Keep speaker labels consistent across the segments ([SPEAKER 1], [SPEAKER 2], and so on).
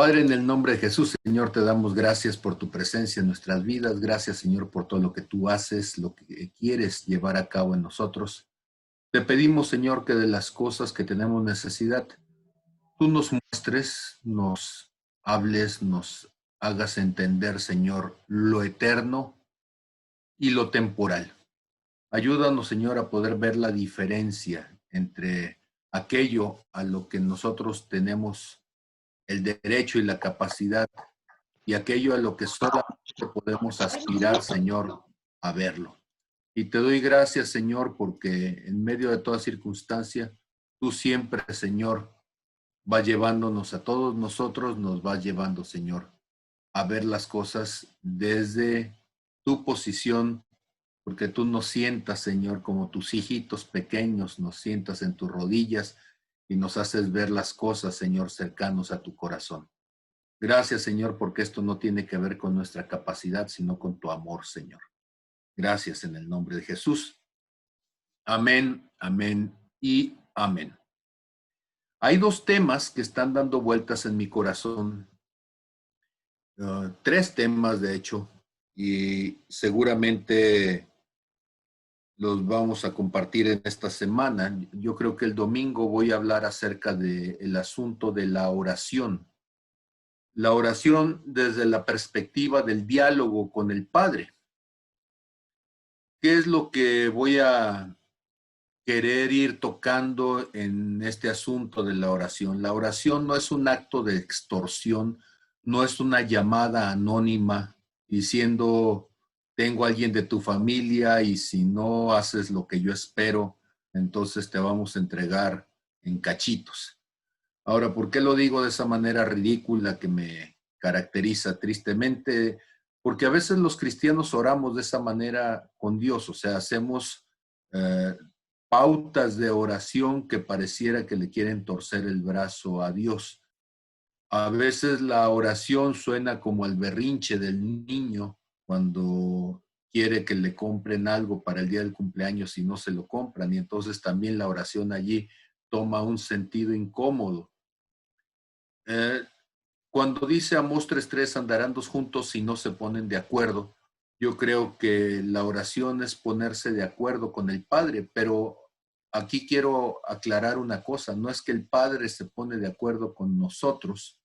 [SPEAKER 1] Padre, en el nombre de Jesús, Señor, te damos gracias por tu presencia en nuestras vidas. Gracias, Señor, por todo lo que tú haces, lo que quieres llevar a cabo en nosotros. Te pedimos, Señor, que de las cosas que tenemos necesidad, tú nos muestres, nos hables, nos hagas entender, Señor, lo eterno y lo temporal. Ayúdanos, Señor, a poder ver la diferencia entre aquello a lo que nosotros tenemos el derecho y la capacidad y aquello a lo que solamente podemos aspirar, Señor, a verlo. Y te doy gracias, Señor, porque en medio de toda circunstancia, tú siempre, Señor, vas llevándonos a todos nosotros, nos vas llevando, Señor, a ver las cosas desde tu posición, porque tú nos sientas, Señor, como tus hijitos pequeños, nos sientas en tus rodillas y nos haces ver las cosas, Señor, cercanos a tu corazón. Gracias, Señor, porque esto no tiene que ver con nuestra capacidad, sino con tu amor, Señor. Gracias en el nombre de Jesús. Amén, amén y amén. Hay dos temas que están dando vueltas en mi corazón, tres temas de hecho, y seguramente los vamos a compartir en esta semana. Yo creo que el domingo voy a hablar acerca del asunto de la oración. La oración desde la perspectiva del diálogo con el Padre. ¿Qué es lo que voy a querer ir tocando en este asunto de la oración? La oración no es un acto de extorsión, no es una llamada anónima diciendo, tengo a alguien de tu familia y si no haces lo que yo espero, entonces te vamos a entregar en cachitos. Ahora, ¿por qué lo digo de esa manera ridícula que me caracteriza tristemente? Porque a veces los cristianos oramos de esa manera con Dios, o sea, hacemos eh, pautas de oración que pareciera que le quieren torcer el brazo a Dios. A veces la oración suena como el berrinche del niño cuando quiere que le compren algo para el día del cumpleaños y no se lo compran, y entonces también la oración allí toma un sentido incómodo. Eh, Cuando dice Amós 3:3 andarán dos juntos si no se ponen de acuerdo, yo creo que la oración es ponerse de acuerdo con el Padre, pero aquí quiero aclarar una cosa, no es que el Padre se pone de acuerdo con nosotros,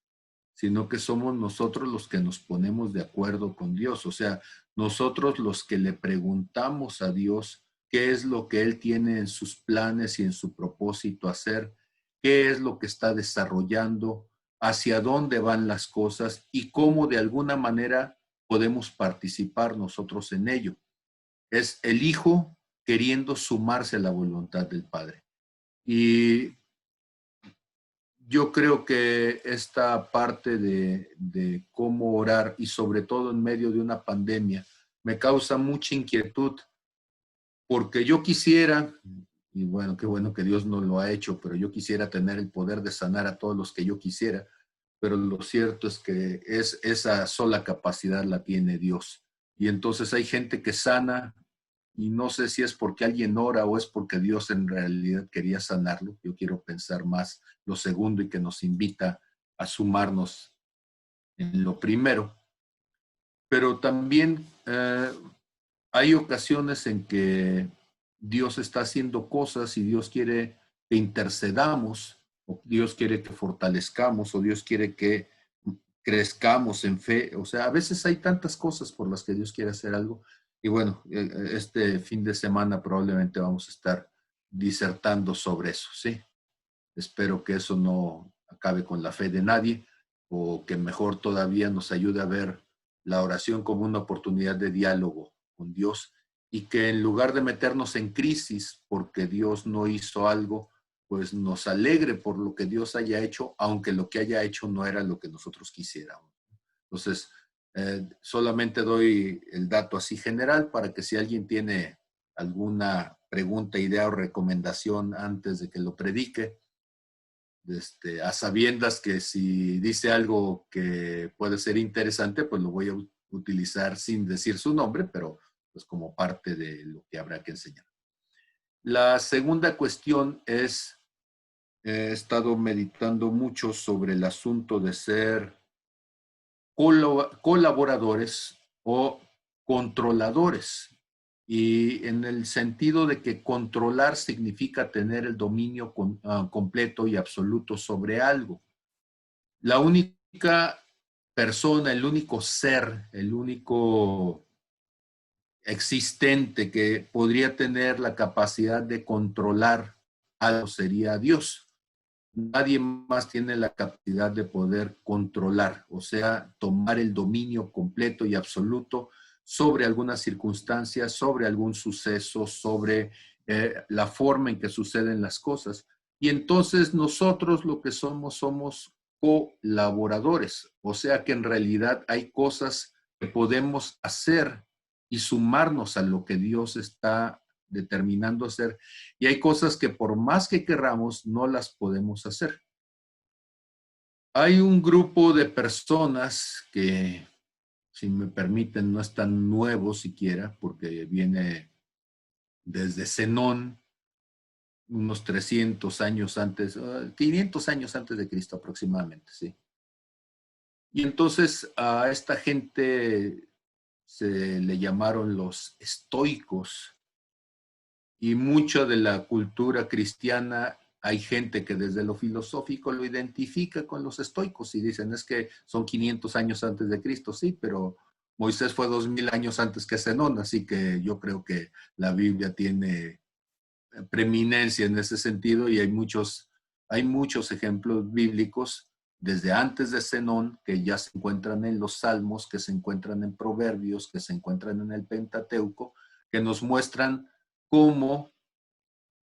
[SPEAKER 1] sino que somos nosotros los que nos ponemos de acuerdo con Dios, o sea, nosotros los que le preguntamos a Dios qué es lo que Él tiene en sus planes y en su propósito hacer, qué es lo que está desarrollando, hacia dónde van las cosas y cómo de alguna manera podemos participar nosotros en ello. Es el Hijo queriendo sumarse a la voluntad del Padre. Y yo creo que esta parte de cómo orar y sobre todo en medio de una pandemia me causa mucha inquietud porque yo quisiera, y bueno, qué bueno que Dios no lo ha hecho, pero yo quisiera tener el poder de sanar a todos los que yo quisiera, pero lo cierto es que esa sola capacidad la tiene Dios. Y entonces hay gente que sana y no sé si es porque alguien ora o es porque Dios en realidad quería sanarlo. Yo quiero pensar más lo segundo y que nos invita a sumarnos en lo primero. Pero también hay ocasiones en que Dios está haciendo cosas y Dios quiere que intercedamos, o Dios quiere que fortalezcamos, o Dios quiere que crezcamos en fe. O sea, a veces hay tantas cosas por las que Dios quiere hacer algo. Y bueno, este fin de semana probablemente vamos a estar disertando sobre eso, ¿sí? Espero que eso no acabe con la fe de nadie o que mejor todavía nos ayude a ver la oración como una oportunidad de diálogo con Dios y que en lugar de meternos en crisis porque Dios no hizo algo, pues nos alegre por lo que Dios haya hecho, aunque lo que haya hecho no era lo que nosotros quisiéramos. Entonces, solamente doy el dato así general para que si alguien tiene alguna pregunta, idea o recomendación antes de que lo predique, a sabiendas que si dice algo que puede ser interesante, pues lo voy a utilizar sin decir su nombre, pero pues como parte de lo que habrá que enseñar. La segunda cuestión es, he estado meditando mucho sobre el asunto de ser colaboradores o controladores. Y en el sentido de que controlar significa tener el dominio completo y absoluto sobre algo. La única persona, el único ser, el único existente que podría tener la capacidad de controlar algo sería Dios. Nadie más tiene la capacidad de poder controlar, o sea, tomar el dominio completo y absoluto sobre alguna circunstancia, sobre algún suceso, sobre la forma en que suceden las cosas. Y entonces nosotros lo que somos colaboradores, o sea que en realidad hay cosas que podemos hacer y sumarnos a lo que Dios está determinando hacer, y hay cosas que por más que querramos no las podemos hacer. Hay un grupo de personas que, si me permiten, no es tan nuevo siquiera, porque viene desde Zenón, unos 300 años antes, 500 años antes de Cristo aproximadamente, sí. Y entonces a esta gente se le llamaron los estoicos, y mucha de la cultura cristiana, hay gente que desde lo filosófico lo identifica con los estoicos y dicen, es que son 500 años antes de Cristo, sí, pero Moisés fue 2000 años antes que Zenón, así que yo creo que la Biblia tiene preeminencia en ese sentido, y hay muchos ejemplos bíblicos desde antes de Zenón que ya se encuentran en los Salmos, que se encuentran en Proverbios, que se encuentran en el Pentateuco, que nos muestran cómo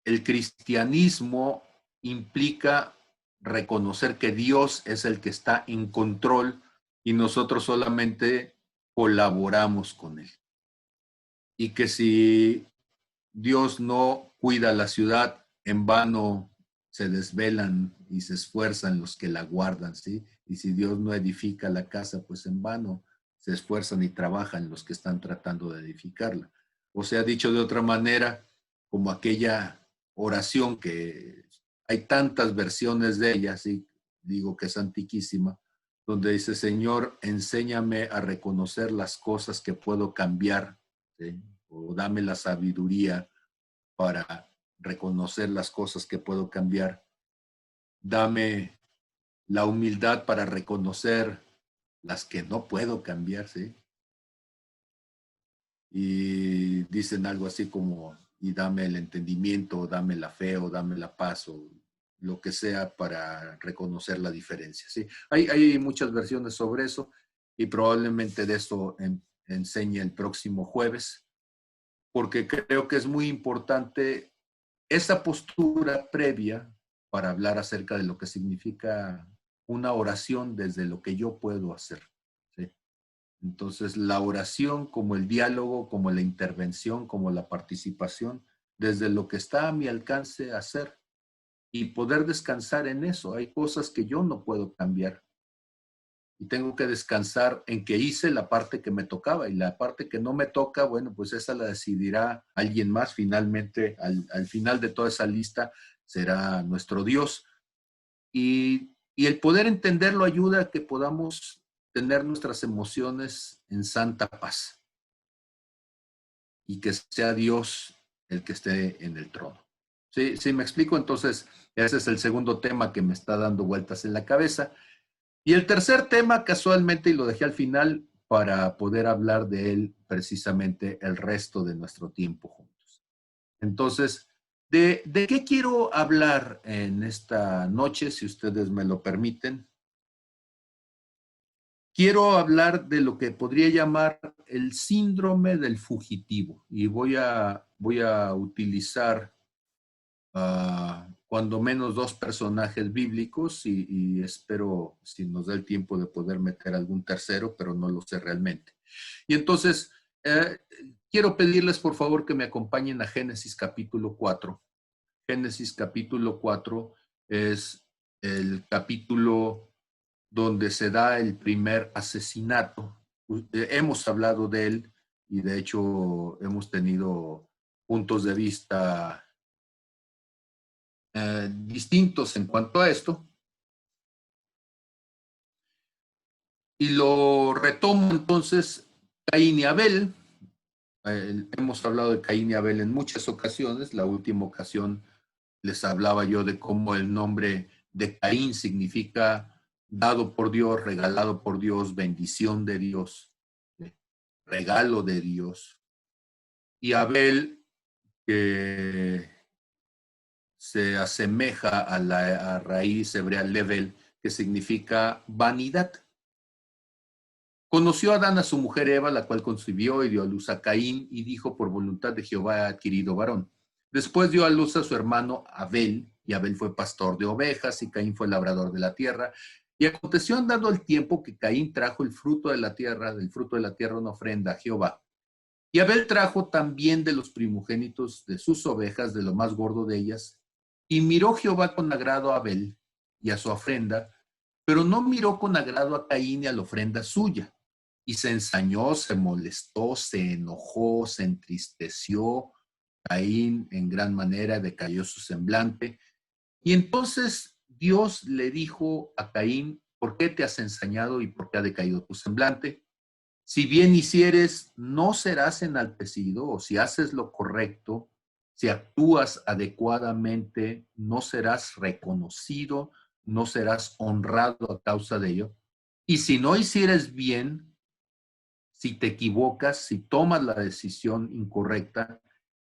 [SPEAKER 1] el cristianismo implica reconocer que Dios es el que está en control y nosotros solamente colaboramos con él. Y que si Dios no cuida la ciudad, en vano se desvelan y se esfuerzan los que la guardan, ¿sí? Y si Dios no edifica la casa, pues en vano se esfuerzan y trabajan los que están tratando de edificarla. O sea, dicho de otra manera, como aquella oración que hay tantas versiones de ella, ¿sí? Digo que es antiquísima, donde dice, Señor, enséñame a reconocer las cosas que puedo cambiar, ¿sí? O dame la sabiduría para reconocer las cosas que puedo cambiar. Dame la humildad para reconocer las que no puedo cambiar, ¿sí? Y dicen algo así como, y dame el entendimiento, o dame la fe, o dame la paz, o lo que sea para reconocer la diferencia, ¿sí? Hay muchas versiones sobre eso, y probablemente de eso enseñe el próximo jueves, porque creo que es muy importante esa postura previa para hablar acerca de lo que significa una oración desde lo que yo puedo hacer, ¿sí? Entonces, la oración como el diálogo, como la intervención, como la participación, desde lo que está a mi alcance hacer y poder descansar en eso. Hay cosas que yo no puedo cambiar y tengo que descansar en que hice la parte que me tocaba, y la parte que no me toca, bueno, pues esa la decidirá alguien más. Finalmente, al final de toda esa lista será nuestro Dios. Y el poder entenderlo ayuda a que podamos tener nuestras emociones en santa paz y que sea Dios el que esté en el trono. ¿Sí? ¿Sí me explico? Entonces, ese es el segundo tema que me está dando vueltas en la cabeza. Y el tercer tema, casualmente, y lo dejé al final para poder hablar de él precisamente el resto de nuestro tiempo juntos. Entonces, ¿de qué quiero hablar en esta noche, si ustedes me lo permiten? Quiero hablar de lo que podría llamar el síndrome del fugitivo, y voy a utilizar cuando menos dos personajes bíblicos, y espero, si nos da el tiempo, de poder meter algún tercero, pero no lo sé realmente. Y entonces, quiero pedirles por favor que me acompañen a Génesis capítulo 4. Génesis capítulo 4 es el capítulo donde se da el primer asesinato. Hemos hablado de él y de hecho hemos tenido puntos de vista distintos en cuanto a esto. Y lo retomo entonces, Caín y Abel. Hemos hablado de Caín y Abel en muchas ocasiones. La última ocasión les hablaba yo de cómo el nombre de Caín significa dado por Dios, regalado por Dios, bendición de Dios, regalo de Dios. Y Abel, que se asemeja a la raíz hebrea level, que significa vanidad. Conoció Adán a su mujer Eva, la cual concibió y dio a luz a Caín, y dijo, por voluntad de Jehová he adquirido varón. Después dio a luz a su hermano Abel, y Abel fue pastor de ovejas, y Caín fue labrador de la tierra. Y aconteció andando el tiempo que Caín trajo el fruto de la tierra, del fruto de la tierra una ofrenda a Jehová. Y Abel trajo también de los primogénitos de sus ovejas, de lo más gordo de ellas. Y miró Jehová con agrado a Abel y a su ofrenda, pero no miró con agrado a Caín y a la ofrenda suya. Y se ensañó, se molestó, se enojó, se entristeció. Caín en gran manera decayó su semblante. Y entonces Dios le dijo a Caín, ¿por qué te has ensañado y por qué ha decaído tu semblante? Si bien hicieres, no serás enaltecido, o si haces lo correcto, si actúas adecuadamente, no serás reconocido, no serás honrado a causa de ello. Y si no hicieres bien, si te equivocas, si tomas la decisión incorrecta,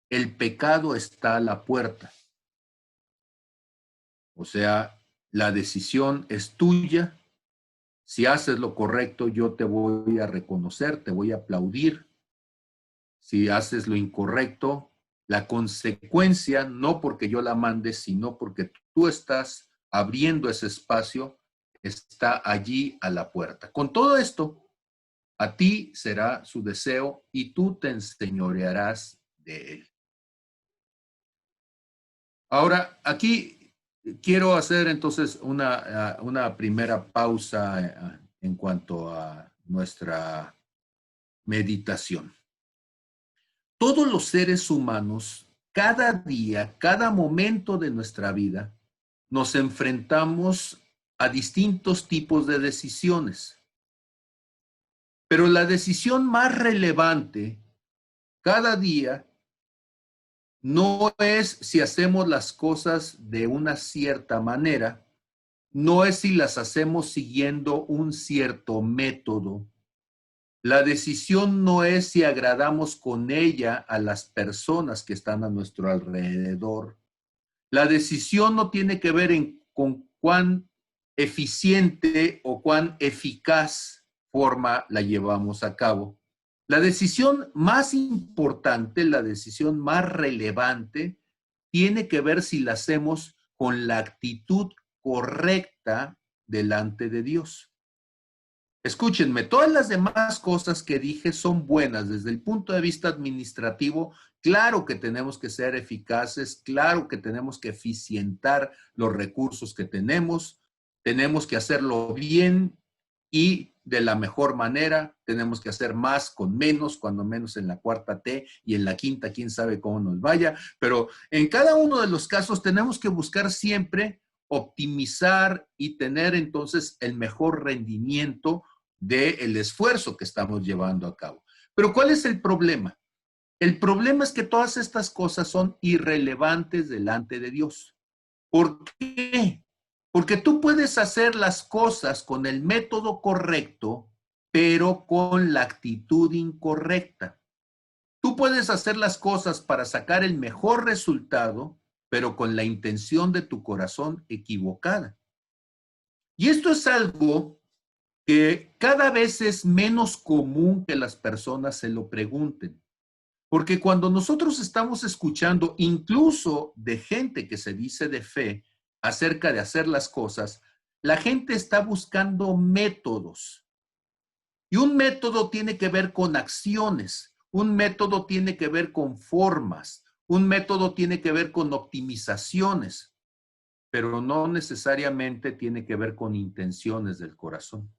[SPEAKER 1] el pecado está a la puerta. O sea, la decisión es tuya. Si haces lo correcto, yo te voy a reconocer, te voy a aplaudir. Si haces lo incorrecto, la consecuencia, no porque yo la mande, sino porque tú estás abriendo ese espacio, está allí a la puerta. Con todo esto, a ti será su deseo y tú te enseñorearás de él. Ahora, aquí quiero hacer entonces una primera pausa en cuanto a nuestra meditación. Todos los seres humanos, cada día, cada momento de nuestra vida, nos enfrentamos a distintos tipos de decisiones. Pero la decisión más relevante cada día no es si hacemos las cosas de una cierta manera, no es si las hacemos siguiendo un cierto método. La decisión no es si agradamos con ella a las personas que están a nuestro alrededor. La decisión no tiene que ver con cuán eficiente o cuán eficaz forma la llevamos a cabo. La decisión más importante, la decisión más relevante, tiene que ver si la hacemos con la actitud correcta delante de Dios. Escúchenme, todas las demás cosas que dije son buenas desde el punto de vista administrativo. Claro que tenemos que ser eficaces, claro que tenemos que eficientar los recursos que tenemos que hacerlo bien y de la mejor manera, tenemos que hacer más con menos, cuando menos en la cuarta T y en la quinta, quién sabe cómo nos vaya, pero en cada uno de los casos tenemos que buscar siempre optimizar y tener entonces el mejor rendimiento del esfuerzo que estamos llevando a cabo. Pero ¿cuál es el problema? El problema es que todas estas cosas son irrelevantes delante de Dios. ¿Por qué? Porque tú puedes hacer las cosas con el método correcto, pero con la actitud incorrecta. Tú puedes hacer las cosas para sacar el mejor resultado, pero con la intención de tu corazón equivocada. Y esto es algo que cada vez es menos común que las personas se lo pregunten. Porque cuando nosotros estamos escuchando incluso de gente que se dice de fe acerca de hacer las cosas, la gente está buscando métodos. Y un método tiene que ver con acciones, un método tiene que ver con formas, un método tiene que ver con optimizaciones, pero no necesariamente tiene que ver con intenciones del corazón.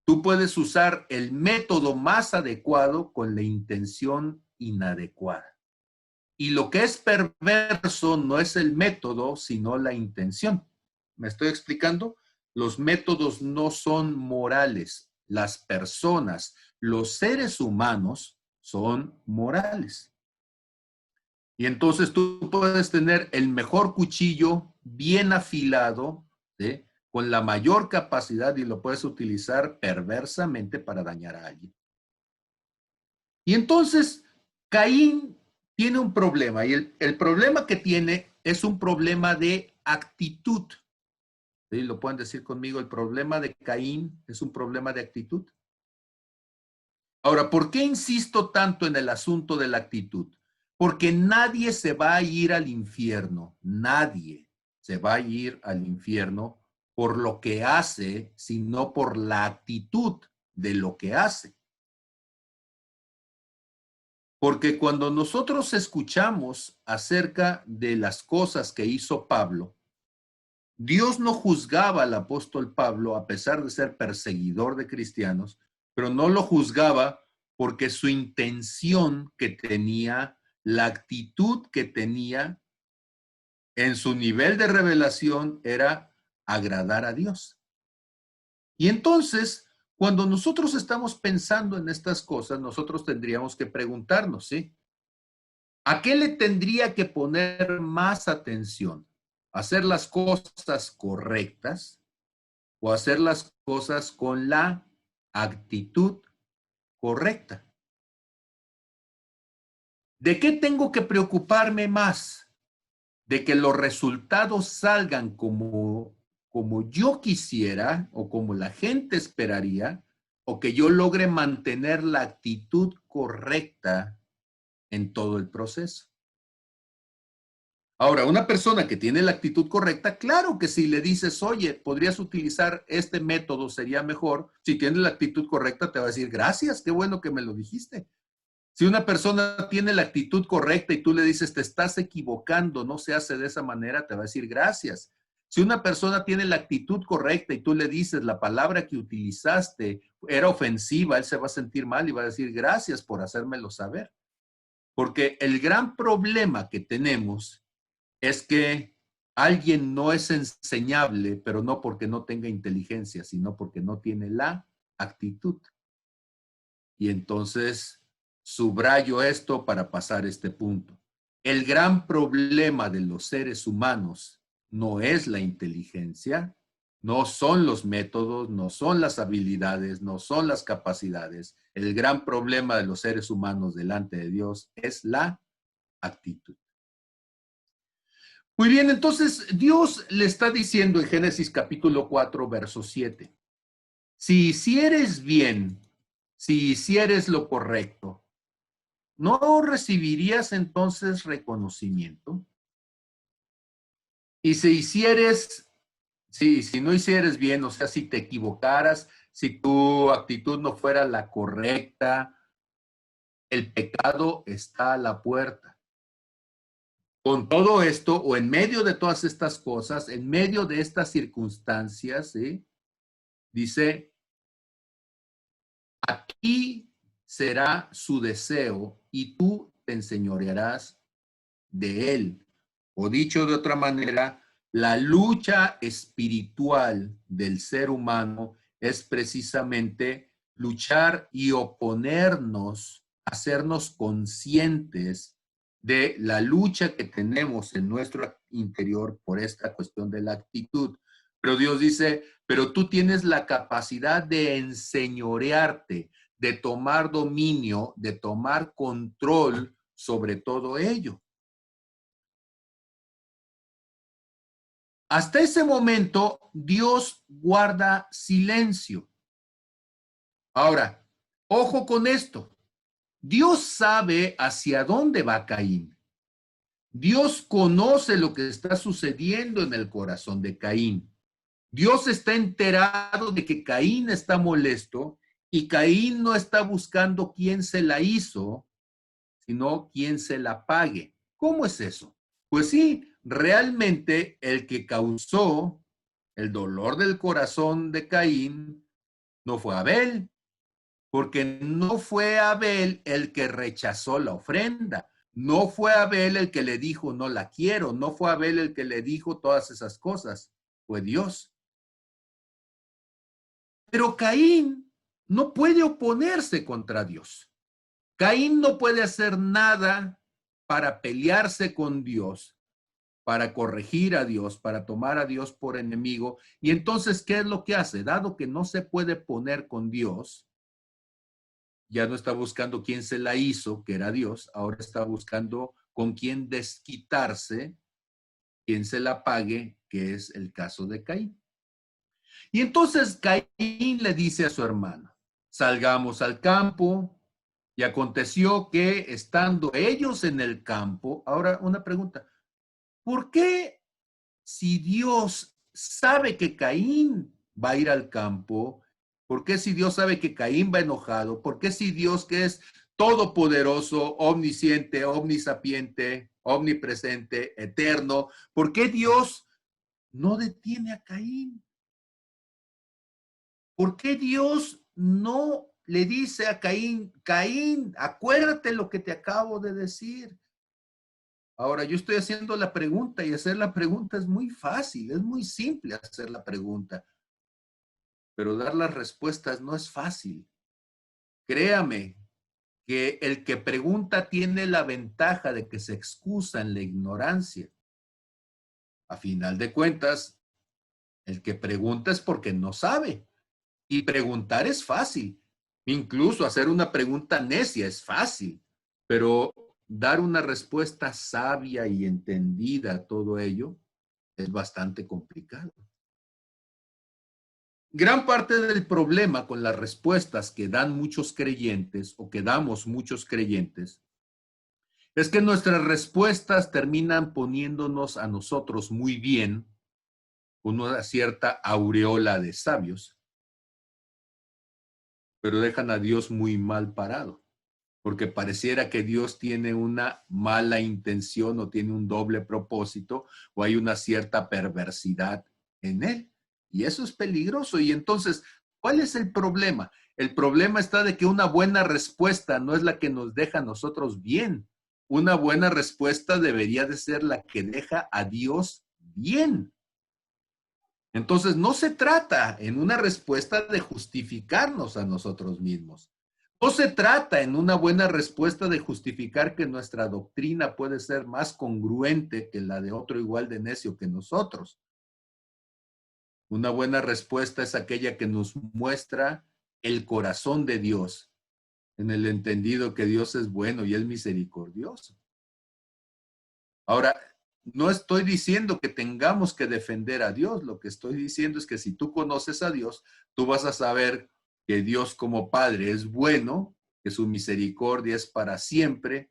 [SPEAKER 1] Tú puedes usar el método más adecuado con la intención inadecuada. Y lo que es perverso no es el método, sino la intención. ¿Me estoy explicando? Los métodos no son morales, las personas, los seres humanos son morales. Y entonces tú puedes tener el mejor cuchillo bien afilado, ¿sí?, con la mayor capacidad, y lo puedes utilizar perversamente para dañar a alguien. Y entonces Caín tiene un problema, y el problema que tiene es un problema de actitud. ¿Sí? ¿Lo pueden decir conmigo? El problema de Caín es un problema de actitud. Ahora, ¿por qué insisto tanto en el asunto de la actitud? Porque nadie se va a ir al infierno, nadie se va a ir al infierno por lo que hace, sino por la actitud de lo que hace. Porque cuando nosotros escuchamos acerca de las cosas que hizo Pablo, Dios no juzgaba al apóstol Pablo a pesar de ser perseguidor de cristianos, pero no lo juzgaba porque su intención que tenía, la actitud que tenía en su nivel de revelación era agradar a Dios. Y entonces, cuando nosotros estamos pensando en estas cosas, nosotros tendríamos que preguntarnos, ¿sí? ¿A qué le tendría que poner más atención? ¿Hacer las cosas correctas o hacer las cosas con la actitud correcta? ¿De qué tengo que preocuparme más? ¿De que los resultados salgan como yo quisiera o como la gente esperaría, o que yo logre mantener la actitud correcta en todo el proceso? Ahora, una persona que tiene la actitud correcta, claro que si le dices, oye, podrías utilizar este método, sería mejor. Si tienes la actitud correcta, te va a decir, gracias, qué bueno que me lo dijiste. Si una persona tiene la actitud correcta y tú le dices, te estás equivocando, no se hace de esa manera, te va a decir, gracias. Si una persona tiene la actitud correcta y tú le dices, la palabra que utilizaste era ofensiva, él se va a sentir mal y va a decir, gracias por hacérmelo saber. Porque el gran problema que tenemos es que alguien no es enseñable, pero no porque no tenga inteligencia, sino porque no tiene la actitud. Y entonces subrayo esto para pasar este punto. El gran problema de los seres humanos no es la inteligencia, no son los métodos, no son las habilidades, no son las capacidades. El gran problema de los seres humanos delante de Dios es la actitud. Muy bien, entonces Dios le está diciendo en Génesis capítulo 4, verso 7, si hicieres bien, si hicieres lo correcto, ¿no recibirías entonces reconocimiento? Y si hicieres, si no hicieres bien, o sea, si te equivocaras, si tu actitud no fuera la correcta, el pecado está a la puerta. Con todo esto, o en medio de todas estas cosas, en medio de estas circunstancias, ¿sí?, dice, aquí será su deseo y tú te enseñorearás de él. O dicho de otra manera, la lucha espiritual del ser humano es precisamente luchar y oponernos, hacernos conscientes de la lucha que tenemos en nuestro interior por esta cuestión de la actitud. Pero Dios dice, pero tú tienes la capacidad de enseñorearte, de tomar dominio, de tomar control sobre todo ello. Hasta ese momento, Dios guarda silencio. Ahora, ojo con esto. Dios sabe hacia dónde va Caín. Dios conoce lo que está sucediendo en el corazón de Caín. Dios está enterado de que Caín está molesto y Caín no está buscando quién se la hizo, sino quién se la pague. ¿Cómo es eso? Pues sí, realmente el que causó el dolor del corazón de Caín no fue Abel, porque no fue Abel el que rechazó la ofrenda, no fue Abel el que le dijo no la quiero, no fue Abel el que le dijo todas esas cosas, fue Dios. Pero Caín no puede oponerse contra Dios. Caín no puede hacer nada para pelearse con Dios, para corregir a Dios, para tomar a Dios por enemigo. Y entonces, ¿qué es lo que hace? Dado que no se puede poner con Dios, ya no está buscando quién se la hizo, que era Dios, ahora está buscando con quién desquitarse, quién se la pague, que es el caso de Caín. Y entonces Caín le dice a su hermano, salgamos al campo. Y aconteció que estando ellos en el campo, ahora una pregunta, ¿por qué si Dios sabe que Caín va a ir al campo? ¿Por qué si Dios sabe que Caín va enojado? ¿Por qué si Dios, que es todopoderoso, omnisciente, omnisapiente, omnipresente, eterno, por qué Dios no detiene a Caín? ¿Por qué Dios no le dice a Caín, Caín, acuérdate lo que te acabo de decir? Ahora, yo estoy haciendo la pregunta y hacer la pregunta es muy fácil, es muy simple hacer la pregunta, pero dar las respuestas no es fácil. Créame que el que pregunta tiene la ventaja de que se excusa en la ignorancia. A final de cuentas, el que pregunta es porque no sabe. Y preguntar es fácil. Incluso hacer una pregunta necia es fácil, pero dar una respuesta sabia y entendida a todo ello es bastante complicado. Gran parte del problema con las respuestas que dan muchos creyentes o que damos muchos creyentes es que nuestras respuestas terminan poniéndonos a nosotros muy bien, con una cierta aureola de sabios, pero dejan a Dios muy mal parado, porque pareciera que Dios tiene una mala intención o tiene un doble propósito o hay una cierta perversidad en él. Y eso es peligroso. Y entonces, ¿cuál es el problema? El problema está de que una buena respuesta no es la que nos deja a nosotros bien. Una buena respuesta debería de ser la que deja a Dios bien. Entonces, no se trata en una respuesta de justificarnos a nosotros mismos. No se trata en una buena respuesta de justificar que nuestra doctrina puede ser más congruente que la de otro igual de necio que nosotros. Una buena respuesta es aquella que nos muestra el corazón de Dios, en el entendido que Dios es bueno y es misericordioso. Ahora, no estoy diciendo que tengamos que defender a Dios, lo que estoy diciendo es que si tú conoces a Dios, tú vas a saber que Dios como Padre es bueno, que su misericordia es para siempre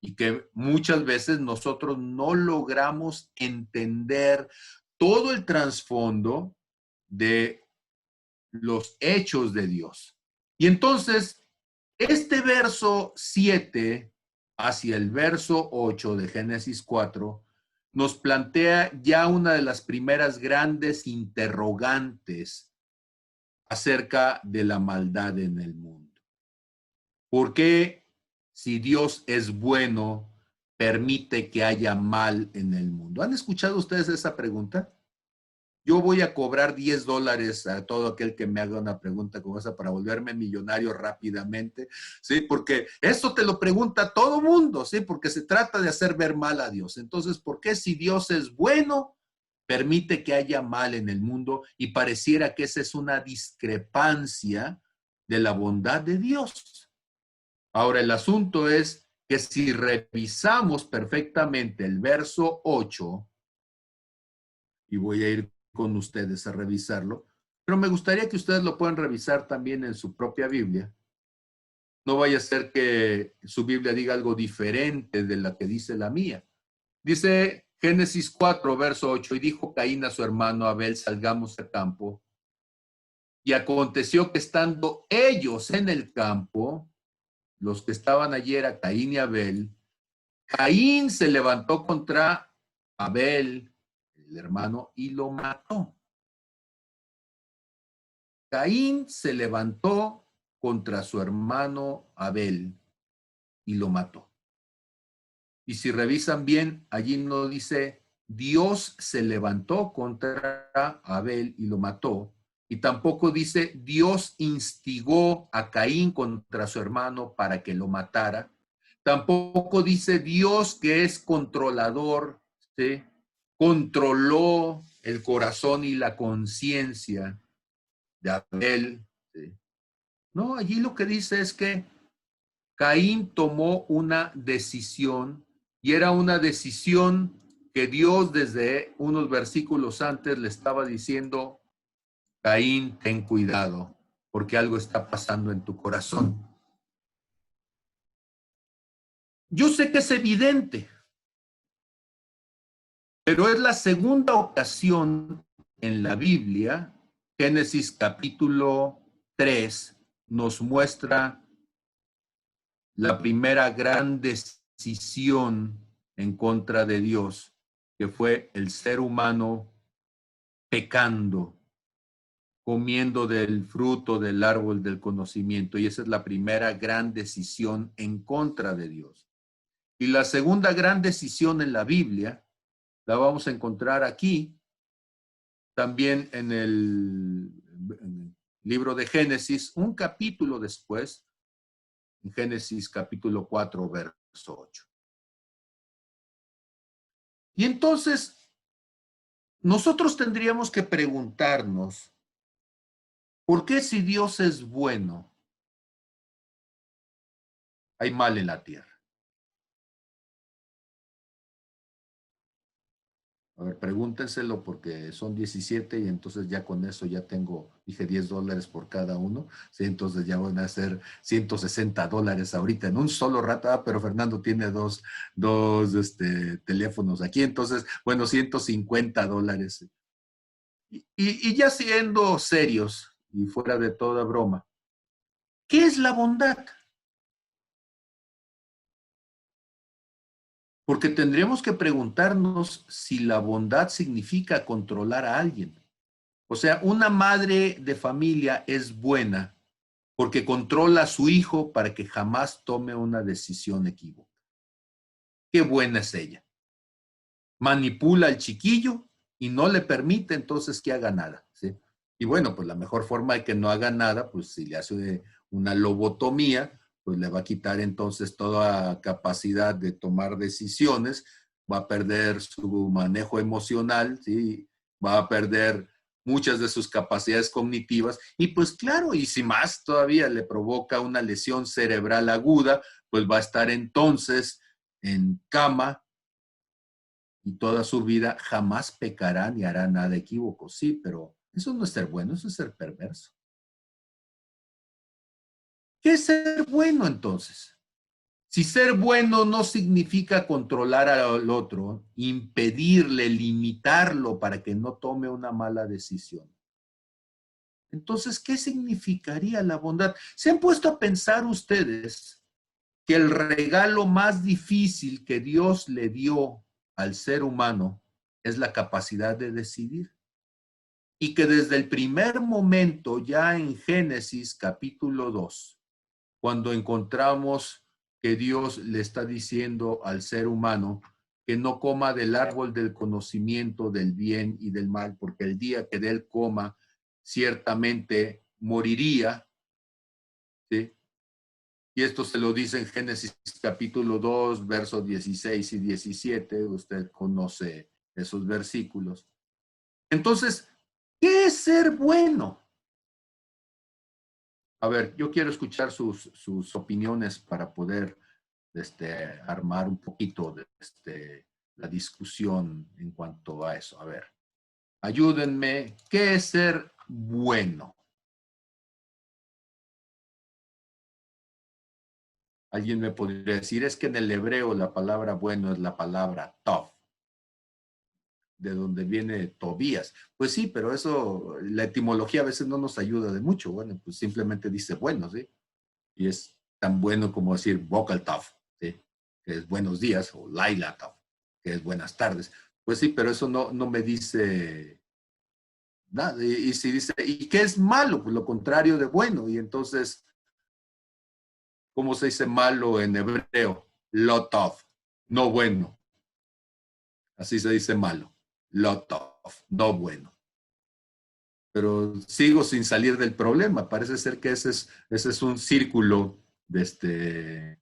[SPEAKER 1] y que muchas veces nosotros no logramos entender todo el trasfondo de los hechos de Dios. Y entonces, este verso 7 hacia el verso 8 de Génesis 4 nos plantea ya una de las primeras grandes interrogantes acerca de la maldad en el mundo. ¿Por qué, si Dios es bueno, permite que haya mal en el mundo? ¿Han escuchado ustedes esa pregunta? Yo voy a cobrar $10 a todo aquel que me haga una pregunta como esa para volverme millonario rápidamente, ¿sí? Porque eso te lo pregunta todo mundo, ¿sí? Porque se trata de hacer ver mal a Dios. Entonces, ¿por qué si Dios es bueno, permite que haya mal en el mundo? Y pareciera que esa es una discrepancia de la bondad de Dios. Ahora, el asunto es que si revisamos perfectamente el verso 8, y voy a ir con ustedes a revisarlo, pero me gustaría que ustedes lo puedan revisar también en su propia Biblia. No vaya a ser que su Biblia diga algo diferente de la que dice la mía. Dice Génesis 4, verso 8, y dijo Caín a su hermano Abel, salgamos al campo. Y aconteció que estando ellos en el campo, los que estaban allí era Caín y Abel, Caín se levantó contra Abel, el hermano, y lo mató. Caín se levantó contra su hermano Abel y lo mató. Y si revisan bien, allí no dice Dios se levantó contra Abel y lo mató. Y tampoco dice Dios instigó a Caín contra su hermano para que lo matara. Tampoco dice Dios, que es controlador, ¿sí?, controló el corazón y la conciencia de Abel, ¿sí? No, allí lo que dice es que Caín tomó una decisión, y era una decisión que Dios desde unos versículos antes le estaba diciendo: Caín, ten cuidado, porque algo está pasando en tu corazón. Yo sé que es evidente, pero es la segunda ocasión en la Biblia. Génesis capítulo 3 nos muestra la primera gran decisión en contra de Dios, que fue el ser humano pecando, comiendo del fruto del árbol del conocimiento. Y esa es la primera gran decisión en contra de Dios. Y la segunda gran decisión en la Biblia la vamos a encontrar aquí, también en el libro de Génesis, un capítulo después, en Génesis capítulo 4, verso 8. Y entonces, nosotros tendríamos que preguntarnos, ¿por qué, si Dios es bueno, hay mal en la tierra? A ver, pregúntenselo, porque son 17 y entonces ya con eso ya tengo, dije $10 por cada uno, ¿sí? Entonces ya van a ser $160 ahorita en un solo rato. Ah, pero Fernando tiene dos teléfonos aquí, entonces, bueno, $150. Y ya siendo serios y fuera de toda broma, ¿qué es la bondad? Porque tendríamos que preguntarnos si la bondad significa controlar a alguien. O sea, una madre de familia es buena porque controla a su hijo para que jamás tome una decisión equívoca. Qué buena es ella. Manipula al chiquillo y no le permite entonces que haga nada, ¿sí? Y bueno, pues la mejor forma de que no haga nada, pues si le hace una lobotomía, pues le va a quitar entonces toda capacidad de tomar decisiones, va a perder su manejo emocional, ¿sí? Va a perder muchas de sus capacidades cognitivas, y pues claro, y si más todavía le provoca una lesión cerebral aguda, pues va a estar entonces en cama, y toda su vida jamás pecará ni hará nada equívoco. Sí, pero eso no es ser bueno, eso es ser perverso. ¿Qué es ser bueno entonces? Si ser bueno no significa controlar al otro, impedirle, limitarlo para que no tome una mala decisión, entonces, ¿qué significaría la bondad? ¿Se han puesto a pensar ustedes que el regalo más difícil que Dios le dio al ser humano es la capacidad de decidir? Y que desde el primer momento, ya en Génesis capítulo 2, cuando encontramos que Dios le está diciendo al ser humano que no coma del árbol del conocimiento del bien y del mal, porque el día que de él coma, ciertamente moriría, ¿sí? Y esto se lo dice en Génesis capítulo 2, versos 16 y 17. Usted conoce esos versículos. Entonces, ¿qué es ser bueno? A ver, yo quiero escuchar sus opiniones para poder armar un poquito la discusión en cuanto a eso. A ver, ayúdenme. ¿Qué es ser bueno? Alguien me podría decir, es que en el hebreo la palabra bueno es la palabra tov, de donde viene Tobías. Pues sí, pero eso, la etimología a veces no nos ayuda de mucho. Bueno, pues simplemente dice bueno, ¿sí? Y es tan bueno como decir Bokel Tov, ¿sí? Que es buenos días, o Laila Tov, que es buenas tardes. Pues sí, pero eso no me dice nada. Y si dice, ¿y qué es malo? Pues lo contrario de bueno. Y entonces, ¿cómo se dice malo en hebreo? Lo tov, no bueno. Así se dice malo. Lo tov, no bueno. pero sigo sin salir del problema. Parece ser que ese es un círculo de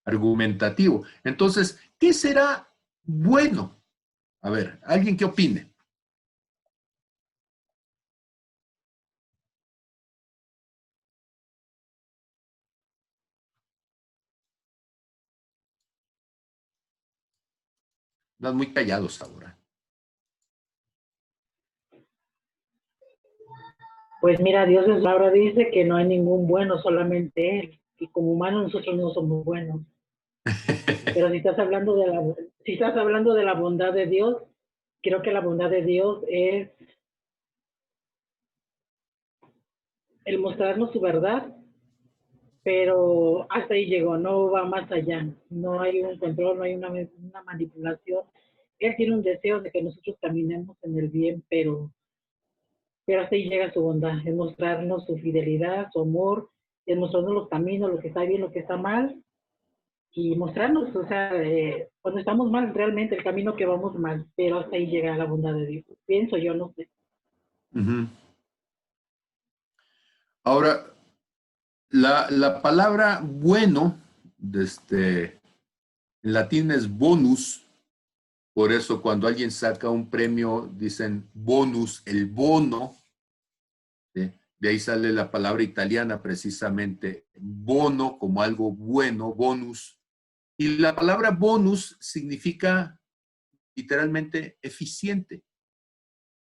[SPEAKER 1] argumentativo. Entonces, ¿qué será bueno? A ver, ¿alguien qué opine? Están muy callados ahora.
[SPEAKER 2] Pues mira, Dios en su palabra dice que no hay ningún bueno, solamente Él. Y como humanos nosotros no somos buenos. Pero si estás hablando de la bondad de Dios, creo que la bondad de Dios es el mostrarnos su verdad, pero hasta ahí llegó, no va más allá. No hay un control, no hay una manipulación. Él tiene un deseo de que nosotros caminemos en el bien, pero hasta ahí llega su bondad, es mostrarnos su fidelidad, su amor, es mostrarnos los caminos, lo que está bien, lo que está mal, y mostrarnos, o sea, cuando estamos mal, realmente el camino que vamos mal, pero hasta ahí llega la bondad de Dios. Pienso yo, no sé.
[SPEAKER 1] Uh-huh. Ahora, la palabra bueno, en latín es bonus, por eso cuando alguien saca un premio dicen bonus, el bono, ¿sí? De ahí sale la palabra italiana precisamente, bono como algo bueno, bonus. Y la palabra bonus significa literalmente eficiente.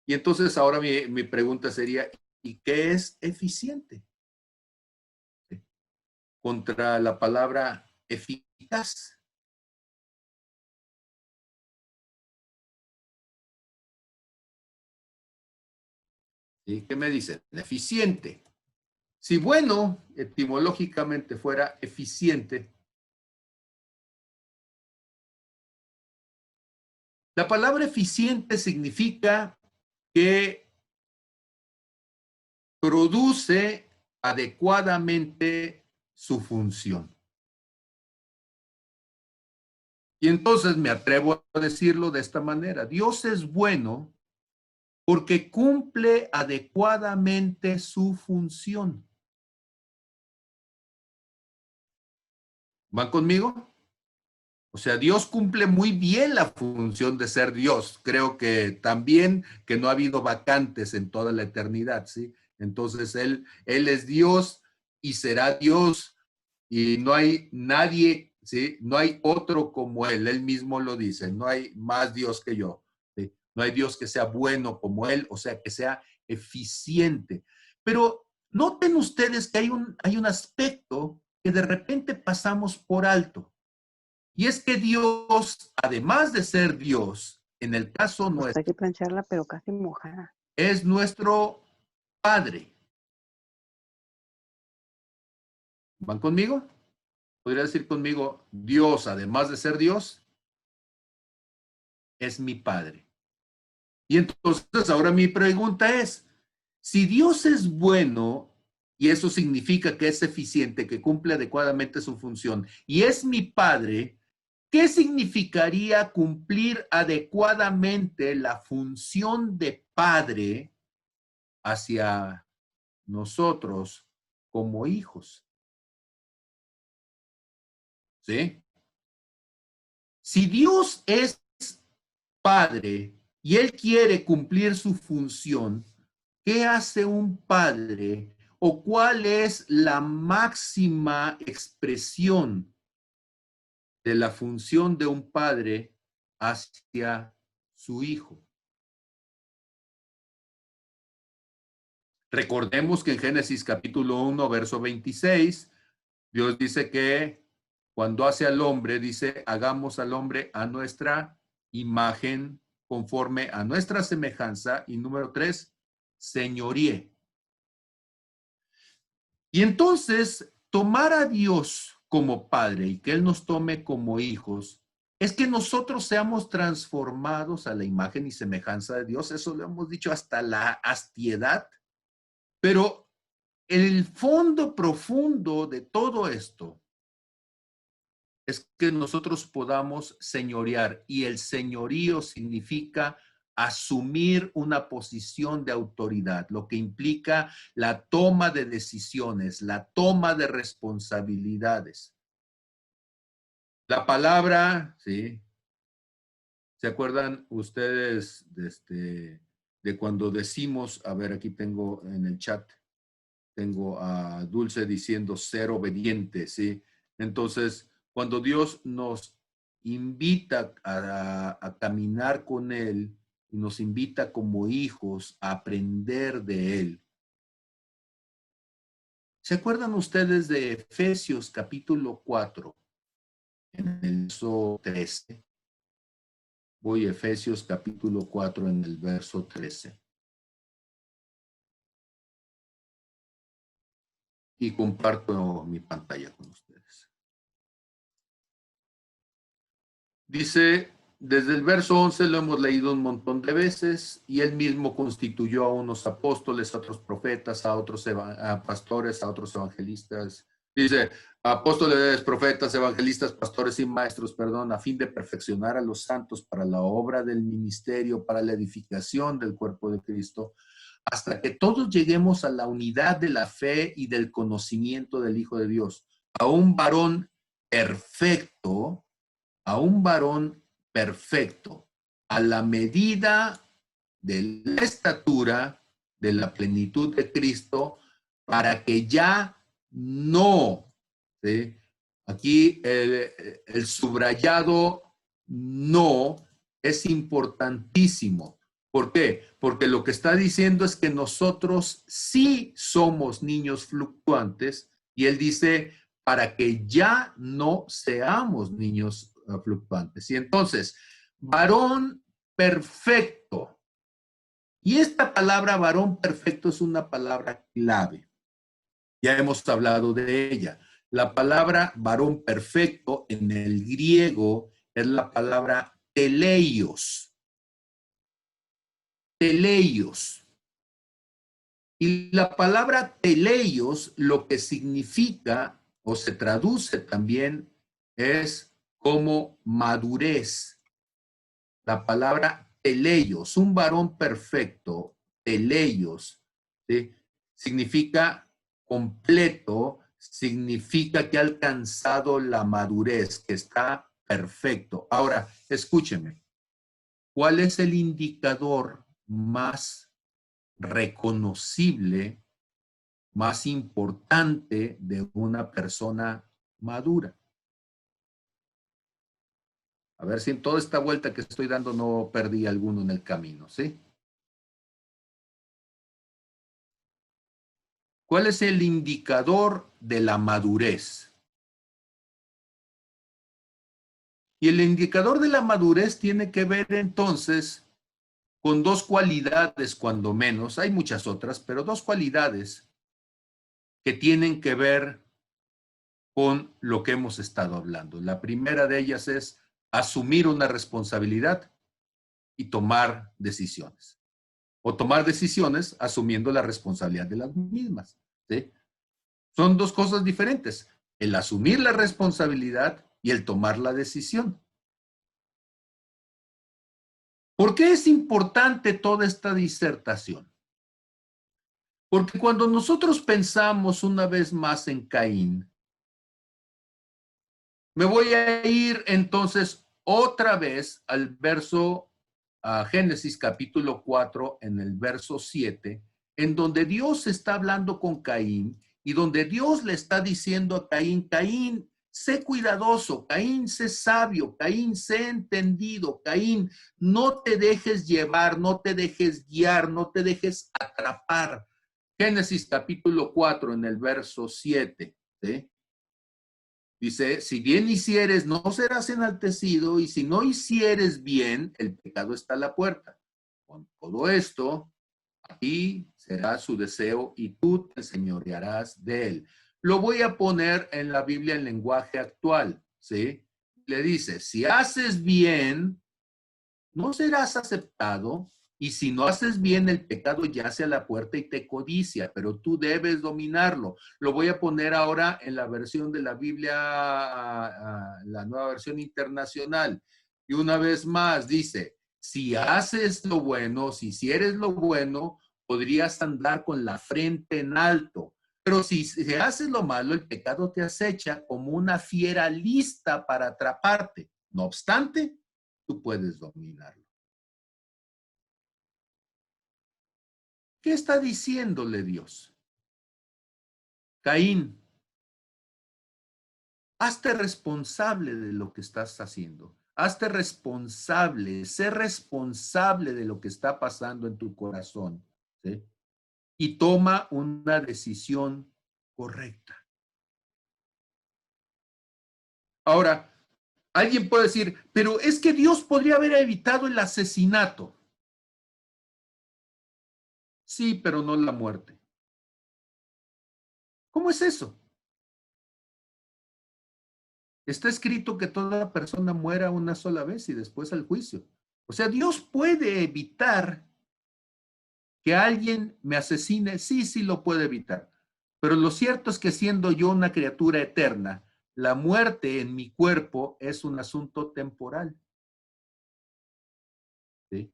[SPEAKER 1] Y entonces ahora mi pregunta sería, ¿y qué es eficiente? Contra la palabra eficaz. ¿Sí? ¿Qué me dicen? Eficiente. Si bueno, etimológicamente fuera eficiente, la palabra eficiente significa que produce adecuadamente su función. Y entonces me atrevo a decirlo de esta manera. Dios es bueno porque cumple adecuadamente su función. ¿Van conmigo? O sea, Dios cumple muy bien la función de ser Dios. Creo que también que no ha habido vacantes en toda la eternidad, ¿sí? Entonces él es Dios y será Dios y no hay nadie, ¿sí? No hay otro como Él mismo lo dice, no hay más Dios que yo, ¿sí? No hay Dios que sea bueno como Él, o sea, que sea eficiente. Pero noten ustedes que hay un aspecto que de repente pasamos por alto. Y es que Dios, además de ser Dios, en el caso
[SPEAKER 3] Pues hay que
[SPEAKER 1] nuestro,
[SPEAKER 3] plancharla, pero casi mojada.
[SPEAKER 1] es nuestro Padre. ¿Van conmigo? Podría decir conmigo, Dios, además de ser Dios, es mi Padre. Y entonces ahora mi pregunta es, si Dios es bueno, y eso significa que es eficiente, que cumple adecuadamente su función, y es mi Padre, ¿qué significaría cumplir adecuadamente la función de Padre hacia nosotros como hijos? ¿Sí? Si Dios es Padre y Él quiere cumplir su función, ¿qué hace un padre o cuál es la máxima expresión de la función de un padre hacia su hijo? Recordemos que en Génesis capítulo 1, verso 26, Dios dice que cuando hace al hombre, dice, hagamos al hombre a nuestra imagen, conforme a nuestra semejanza. Y número 3, señoríe. Y entonces, tomar a Dios como Padre y que Él nos tome como hijos, es que nosotros seamos transformados a la imagen y semejanza de Dios. Eso lo hemos dicho hasta la hastiedad. Pero el fondo profundo de todo esto es que nosotros podamos señorear. Y el señorío significa asumir una posición de autoridad, lo que implica la toma de decisiones, la toma de responsabilidades. La palabra, ¿sí? ¿Se acuerdan ustedes de cuando decimos, a ver, aquí tengo en el chat, tengo a Dulce diciendo ser obediente, ¿sí? Entonces, cuando Dios nos invita a caminar con Él y nos invita como hijos a aprender de Él. ¿Se acuerdan ustedes de Efesios capítulo 4, en el verso 13? Voy a Efesios capítulo 4 en el verso 13. Y comparto mi pantalla con ustedes. Dice, desde el verso 11 lo hemos leído un montón de veces, y él mismo constituyó a unos apóstoles, a otros profetas, a otros pastores, a otros evangelistas. Dice, apóstoles, profetas, evangelistas, pastores y maestros, perdón, a fin de perfeccionar a los santos para la obra del ministerio, para la edificación del cuerpo de Cristo, hasta que todos lleguemos a la unidad de la fe y del conocimiento del Hijo de Dios, a un varón perfecto, a la medida de la estatura de la plenitud de Cristo, para que ya no, ¿sí? Aquí el subrayado no es importantísimo. ¿Por qué? Porque lo que está diciendo es que nosotros sí somos niños fluctuantes, y él dice, para que ya no seamos niños fluctuantes. Y entonces, varón perfecto. Y esta palabra varón perfecto es una palabra clave. Ya hemos hablado de ella. La palabra varón perfecto en el griego es la palabra teleios. Teleios. Y la palabra teleios lo que significa o se traduce también es como madurez. La palabra teleios, un varón perfecto, teleios, ¿sí? Significa completo, significa que ha alcanzado la madurez, que está perfecto. Ahora, escúcheme, ¿cuál es el indicador más reconocible, más importante de una persona madura? A ver si en toda esta vuelta que estoy dando no perdí alguno en el camino, ¿sí? ¿Cuál es el indicador de la madurez? Y el indicador de la madurez tiene que ver entonces con dos cualidades, cuando menos. Hay muchas otras, pero dos cualidades que tienen que ver con lo que hemos estado hablando. La primera de ellas es asumir una responsabilidad y tomar decisiones. O tomar decisiones asumiendo la responsabilidad de las mismas, ¿sí? Son dos cosas diferentes, el asumir la responsabilidad y el tomar la decisión. ¿Por qué es importante toda esta disertación? Porque cuando nosotros pensamos una vez más en Caín, me voy a ir entonces otra vez al verso, a Génesis capítulo 4, en el verso 7, en donde Dios está hablando con Caín y donde Dios le está diciendo a Caín, Caín, sé cuidadoso, Caín, sé sabio, Caín, sé entendido, Caín, no te dejes llevar, no te dejes guiar, no te dejes atrapar. Génesis capítulo 4 en el verso 7, ¿sí? Dice, si bien hicieres, no serás enaltecido, y si no hicieres bien, el pecado está a la puerta. Con todo esto, aquí será su deseo y tú te enseñorearás de él. Lo voy a poner en la Biblia en lenguaje actual, ¿sí? Le dice, si haces bien, no serás aceptado, y si no haces bien, el pecado yace a la puerta y te codicia, pero tú debes dominarlo. Lo voy a poner ahora en la versión de la Biblia, la nueva versión internacional. Y una vez más dice, Si haces lo bueno, si hicieres lo bueno, podrías andar con la frente en alto. Pero si haces lo malo, el pecado te acecha como una fiera lista para atraparte. No obstante, tú puedes dominarlo. ¿Qué está diciéndole Dios? Caín, hazte responsable de lo que estás haciendo. Hazte responsable, sé responsable de lo que está pasando en tu corazón, ¿sí? Y toma una decisión correcta. Ahora, alguien puede decir, pero es que Dios podría haber evitado el asesinato. Sí, pero no la muerte. ¿Cómo es eso? Está escrito que toda persona muera una sola vez y después al juicio. O sea, Dios puede evitar que alguien me asesine. Sí, sí lo puede evitar. Pero lo cierto es que siendo yo una criatura eterna, la muerte en mi cuerpo es un asunto temporal. ¿Sí?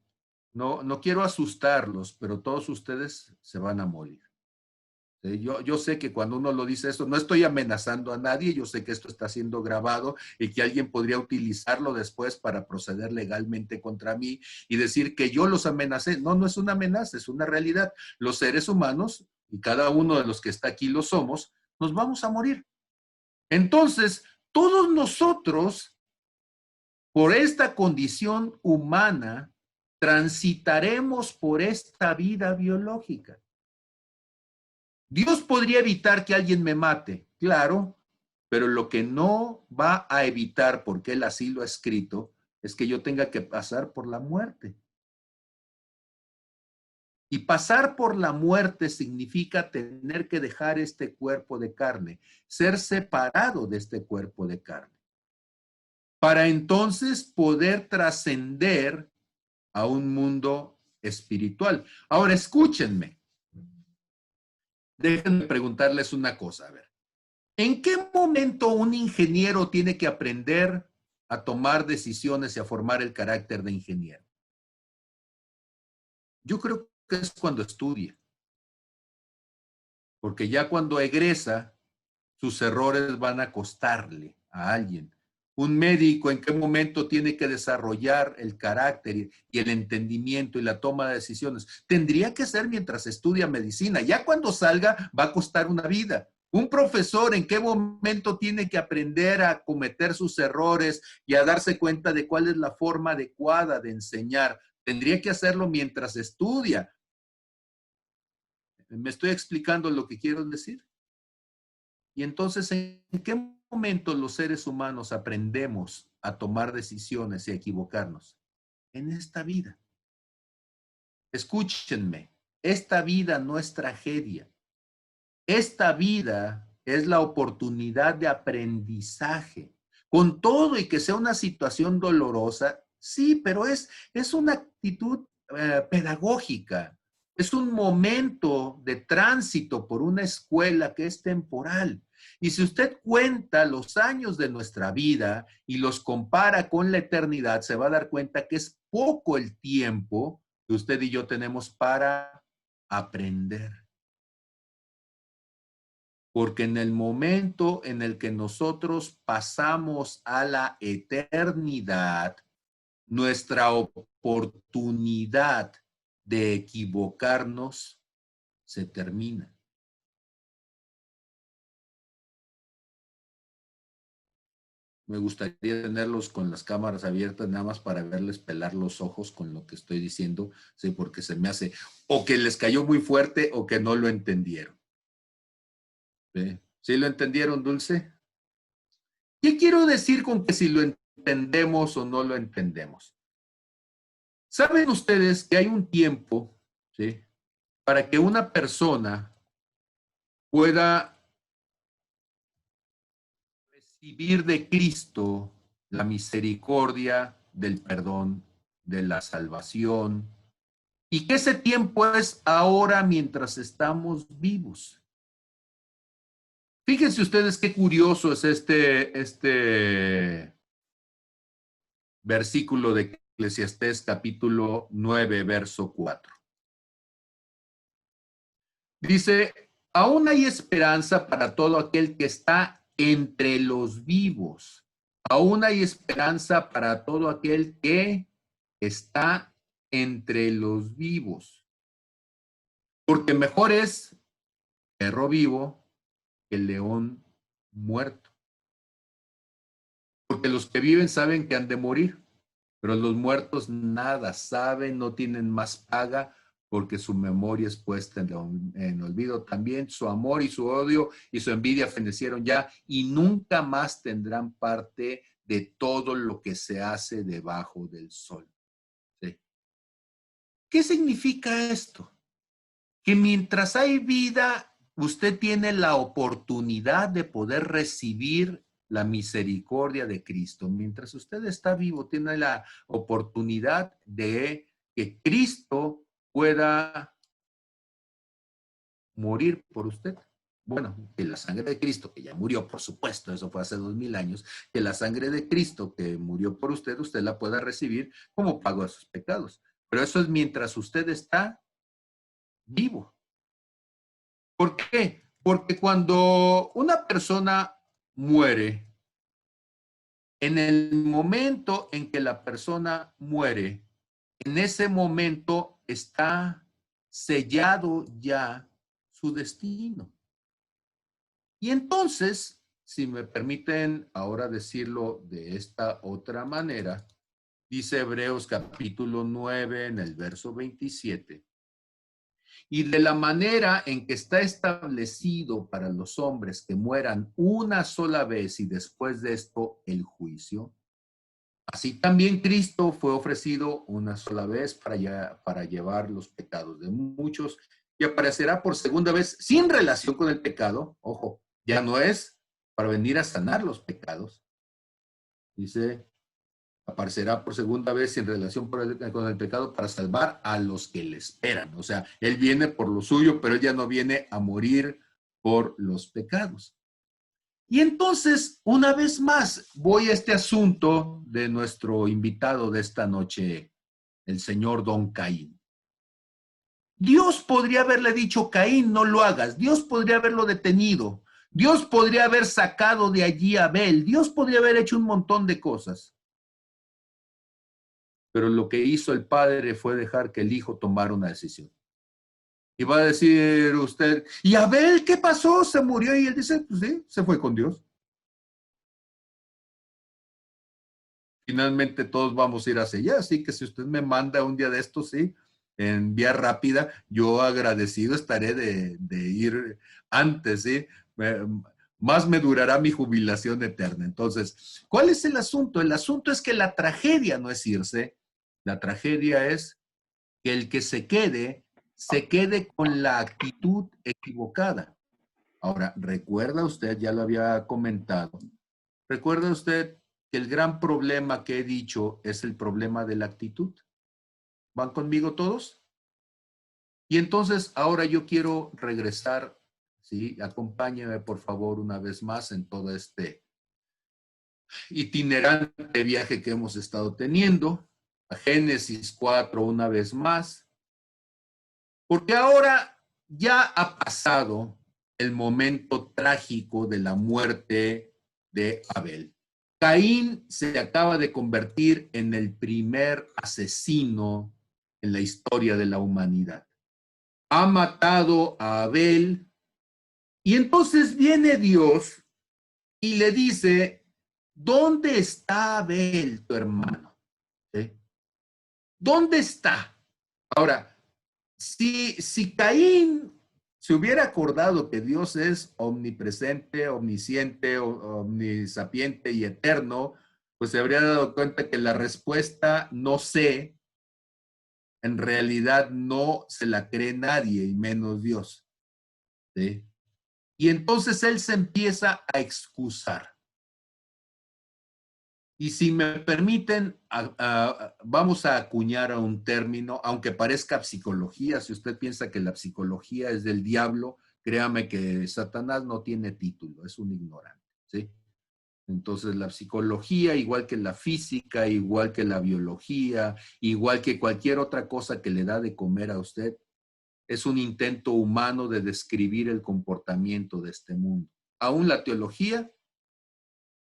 [SPEAKER 1] No quiero asustarlos, pero todos ustedes se van a morir. Yo sé que cuando uno lo dice esto, no estoy amenazando a nadie, yo sé que esto está siendo grabado y que alguien podría utilizarlo después para proceder legalmente contra mí y decir que yo los amenacé. No, no es una amenaza, es una realidad. Los seres humanos, y cada uno de los que está aquí lo somos, nos vamos a morir. Entonces, todos nosotros, por esta condición humana, transitaremos por esta vida biológica. Dios podría evitar que alguien me mate, claro, pero lo que no va a evitar, porque Él así lo ha escrito, es que yo tenga que pasar por la muerte. Y pasar por la muerte significa tener que dejar este cuerpo de carne, ser separado de este cuerpo de carne, para entonces poder trascender a un mundo espiritual. Ahora, escúchenme. Déjenme preguntarles una cosa, a ver. ¿En qué momento un ingeniero tiene que aprender a tomar decisiones y a formar el carácter de ingeniero? Yo creo que es cuando estudia, porque ya cuando egresa, sus errores van a costarle a alguien. Un médico, ¿en qué momento tiene que desarrollar el carácter y el entendimiento y la toma de decisiones? Tendría que ser mientras estudia medicina. Ya cuando salga, va a costar una vida. Un profesor, ¿en qué momento tiene que aprender a cometer sus errores y a darse cuenta de cuál es la forma adecuada de enseñar? Tendría que hacerlo mientras estudia. ¿Me estoy explicando lo que quiero decir? Y entonces, ¿en qué momento los seres humanos aprendemos a tomar decisiones y a equivocarnos? En esta vida. Escúchenme, esta vida no es tragedia. Esta vida es la oportunidad de aprendizaje. Con todo y que sea una situación dolorosa, sí, pero es una actitud pedagógica. Es un momento de tránsito por una escuela que es temporal. Y si usted cuenta los años de nuestra vida y los compara con la eternidad, se va a dar cuenta que es poco el tiempo que usted y yo tenemos para aprender. Porque en el momento en el que nosotros pasamos a la eternidad, nuestra oportunidad de equivocarnos se termina. Me gustaría tenerlos con las cámaras abiertas nada más para verles pelar los ojos con lo que estoy diciendo, sí, porque se me hace o que les cayó muy fuerte o que no lo entendieron. ¿Sí? ¿Sí lo entendieron, Dulce? ¿Qué quiero decir con que si lo entendemos o no lo entendemos? ¿Saben ustedes que hay un tiempo, ¿sí?, para que una persona pueda recibir de Cristo la misericordia del perdón, de la salvación, y que ese tiempo es ahora mientras estamos vivos? Fíjense ustedes qué curioso es este versículo de Eclesiastés capítulo 9, verso 4. Dice, aún hay esperanza para todo aquel que está entre los vivos. Aún hay esperanza para todo aquel que está entre los vivos. Porque mejor es perro vivo que león muerto. Porque los que viven saben que han de morir, pero los muertos nada saben, no tienen más paga, porque su memoria es puesta en olvido. También su amor y su odio y su envidia fenecieron ya, y nunca más tendrán parte de todo lo que se hace debajo del sol. ¿Sí? ¿Qué significa esto? Que mientras hay vida, usted tiene la oportunidad de poder recibir la misericordia de Cristo. Mientras usted está vivo, tiene la oportunidad de que Cristo pueda morir por usted. Bueno, que la sangre de Cristo, que ya murió, por supuesto, eso fue hace 2000 años, que la sangre de Cristo que murió por usted, usted la pueda recibir como pago de sus pecados. Pero eso es mientras usted está vivo. ¿Por qué? Porque cuando una persona muere, en el momento en que la persona muere, en ese momento está sellado ya su destino. Y entonces, si me permiten ahora decirlo de esta otra manera, dice Hebreos capítulo 9 en el verso 27. Y de la manera en que está establecido para los hombres que mueran una sola vez y después de esto el juicio, así también Cristo fue ofrecido una sola vez para llevar los pecados de muchos y aparecerá por segunda vez sin relación con el pecado. Ojo, ya no es para venir a sanar los pecados. Dice, aparecerá por segunda vez en relación con el pecado para salvar a los que le esperan. O sea, Él viene por lo suyo, pero Él ya no viene a morir por los pecados. Y entonces, una vez más, voy a este asunto de nuestro invitado de esta noche, el señor Don Caín. Dios podría haberle dicho, Caín, no lo hagas. Dios podría haberlo detenido. Dios podría haber sacado de allí a Abel. Dios podría haber hecho un montón de cosas. Pero lo que hizo el padre fue dejar que el hijo tomara una decisión. Y va a decir usted, ¿y Abel qué pasó? ¿Se murió? Y él dice, pues sí, se fue con Dios. Finalmente todos vamos a ir hacia allá, así que si usted me manda un día de estos, sí, en vía rápida, yo agradecido estaré de ir antes, sí. Más me durará mi jubilación eterna. Entonces, ¿cuál es el asunto? El asunto es que la tragedia no es irse, la tragedia es que el que se quede con la actitud equivocada. Ahora, recuerda usted, ya lo había comentado, recuerda usted que el gran problema que he dicho es el problema de la actitud. ¿Van conmigo todos? Y entonces ahora yo quiero regresar, ¿sí? Acompáñeme por favor una vez más en todo este itinerante viaje que hemos estado teniendo, a Génesis 4 una vez más, porque ahora ya ha pasado el momento trágico de la muerte de Abel. Caín se acaba de convertir en el primer asesino en la historia de la humanidad. Ha matado a Abel y entonces viene Dios y le dice, ¿dónde está Abel, tu hermano? ¿Sí? ¿Dónde está? Ahora, si Caín se hubiera acordado que Dios es omnipresente, omnisciente, omnisapiente y eterno, pues se habría dado cuenta que la respuesta no sé, en realidad no se la cree nadie y menos Dios. ¿Sí? Y entonces él se empieza a excusar. Y si me permiten, vamos a acuñar a un término, aunque parezca psicología. Si usted piensa que la psicología es del diablo, créame que Satanás no tiene título, es un ignorante, ¿sí? Entonces la psicología, igual que la física, igual que la biología, igual que cualquier otra cosa que le da de comer a usted, es un intento humano de describir el comportamiento de este mundo. Aún la teología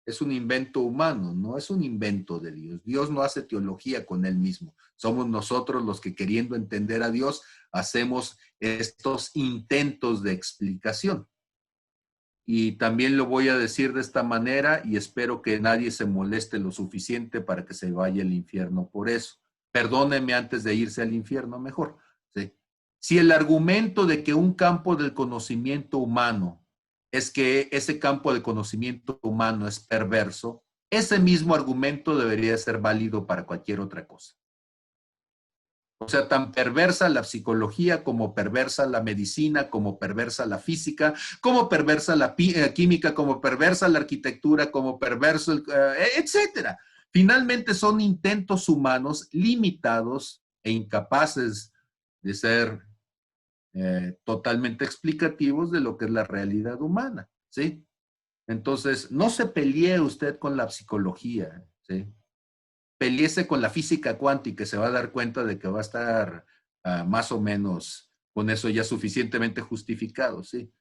[SPEAKER 1] es un invento humano, no es un invento de Dios. Dios no hace teología con él mismo. Somos nosotros los que, queriendo entender a Dios, hacemos estos intentos de explicación. Y también lo voy a decir de esta manera y espero que nadie se moleste lo suficiente para que se vaya al infierno por eso. Perdóneme antes de irse al infierno, mejor. ¿Sí? Si el argumento de que un campo del conocimiento humano es que ese campo del conocimiento humano es perverso, ese mismo argumento debería ser válido para cualquier otra cosa. O sea, tan perversa la psicología, como perversa la medicina, como perversa la física, como perversa la química, como perversa la arquitectura, como perverso, etcétera. Finalmente son intentos humanos limitados e incapaces de ser totalmente explicativos de lo que es la realidad humana, ¿sí? Entonces, no se pelee usted con la psicología, ¿sí? Peleese con la física cuántica y se va a dar cuenta de que va a estar más o menos con eso ya suficientemente justificado, ¿sí?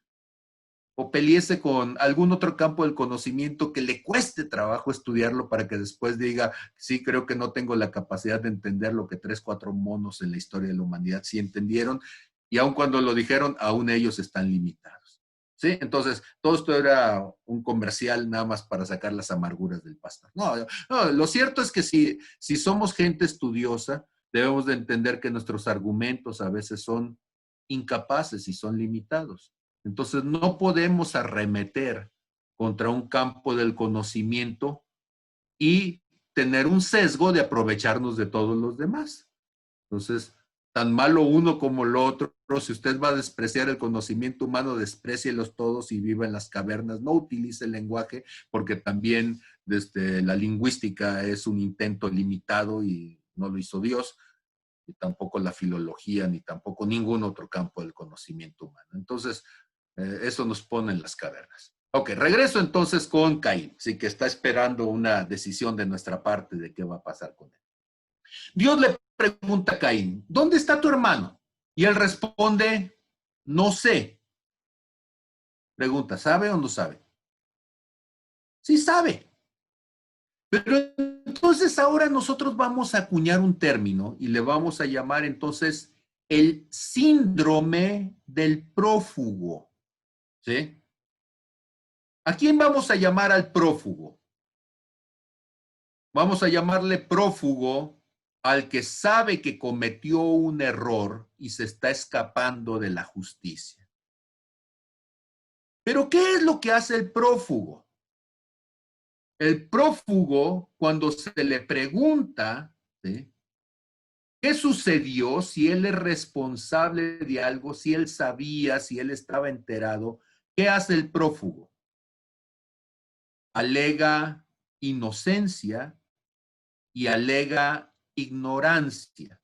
[SPEAKER 1] O peleese con algún otro campo del conocimiento que le cueste trabajo estudiarlo para que después diga, sí, creo que no tengo la capacidad de entender lo que 3, 4 monos en la historia de la humanidad sí entendieron, y aun cuando lo dijeron, aún ellos están limitados, ¿sí? Entonces, todo esto era un comercial nada más para sacar las amarguras del pastor. No, lo cierto es que si somos gente estudiosa, debemos de entender que nuestros argumentos a veces son incapaces y son limitados. Entonces, no podemos arremeter contra un campo del conocimiento y tener un sesgo de aprovecharnos de todos los demás. Entonces, tan malo uno como lo otro, si usted va a despreciar el conocimiento humano, desprécielos todos y viva en las cavernas. No utilice el lenguaje, porque también desde la lingüística es un intento limitado y no lo hizo Dios, ni tampoco la filología, ni tampoco ningún otro campo del conocimiento humano. Entonces, eso nos pone en las cavernas. Ok, regreso entonces con Caín, sí, que está esperando una decisión de nuestra parte de qué va a pasar con él. Dios le pregunta a Caín, ¿dónde está tu hermano? Y él responde, no sé. Pregunta, ¿sabe o no sabe? Sí sabe. Pero entonces ahora nosotros vamos a acuñar un término y le vamos a llamar entonces el síndrome del prófugo. ¿Sí? ¿A quién vamos a llamar al prófugo? Vamos a llamarle prófugo al que sabe que cometió un error y se está escapando de la justicia. Pero ¿qué es lo que hace el prófugo? El prófugo, cuando se le pregunta, ¿sí?, ¿qué sucedió? Si él es responsable de algo, si él sabía, si él estaba enterado, ¿qué hace el prófugo? Alega inocencia y alega ignorancia.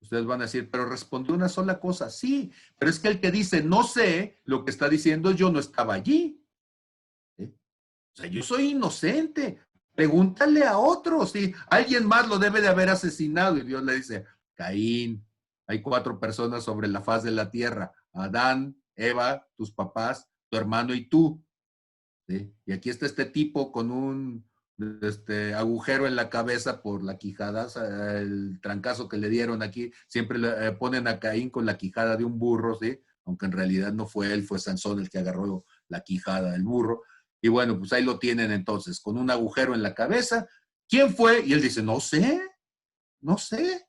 [SPEAKER 1] Ustedes van a decir, pero respondió una sola cosa. Sí, pero es que el que dice no sé, lo que está diciendo yo no estaba allí. ¿Sí? O sea, yo soy inocente. Pregúntale a otros, ¿sí? Alguien más lo debe de haber asesinado. Y Dios le dice, Caín, hay 4 personas sobre la faz de la tierra. Adán, Eva, tus papás, tu hermano y tú. ¿Sí? Y aquí está este tipo con un agujero en la cabeza por la quijada, o sea, el trancazo que le dieron aquí. Siempre le ponen a Caín con la quijada de un burro, ¿sí? Aunque en realidad no fue él, fue Sansón el que agarró la quijada del burro. Y bueno, pues ahí lo tienen entonces, con un agujero en la cabeza. ¿Quién fue? Y él dice, no sé, no sé.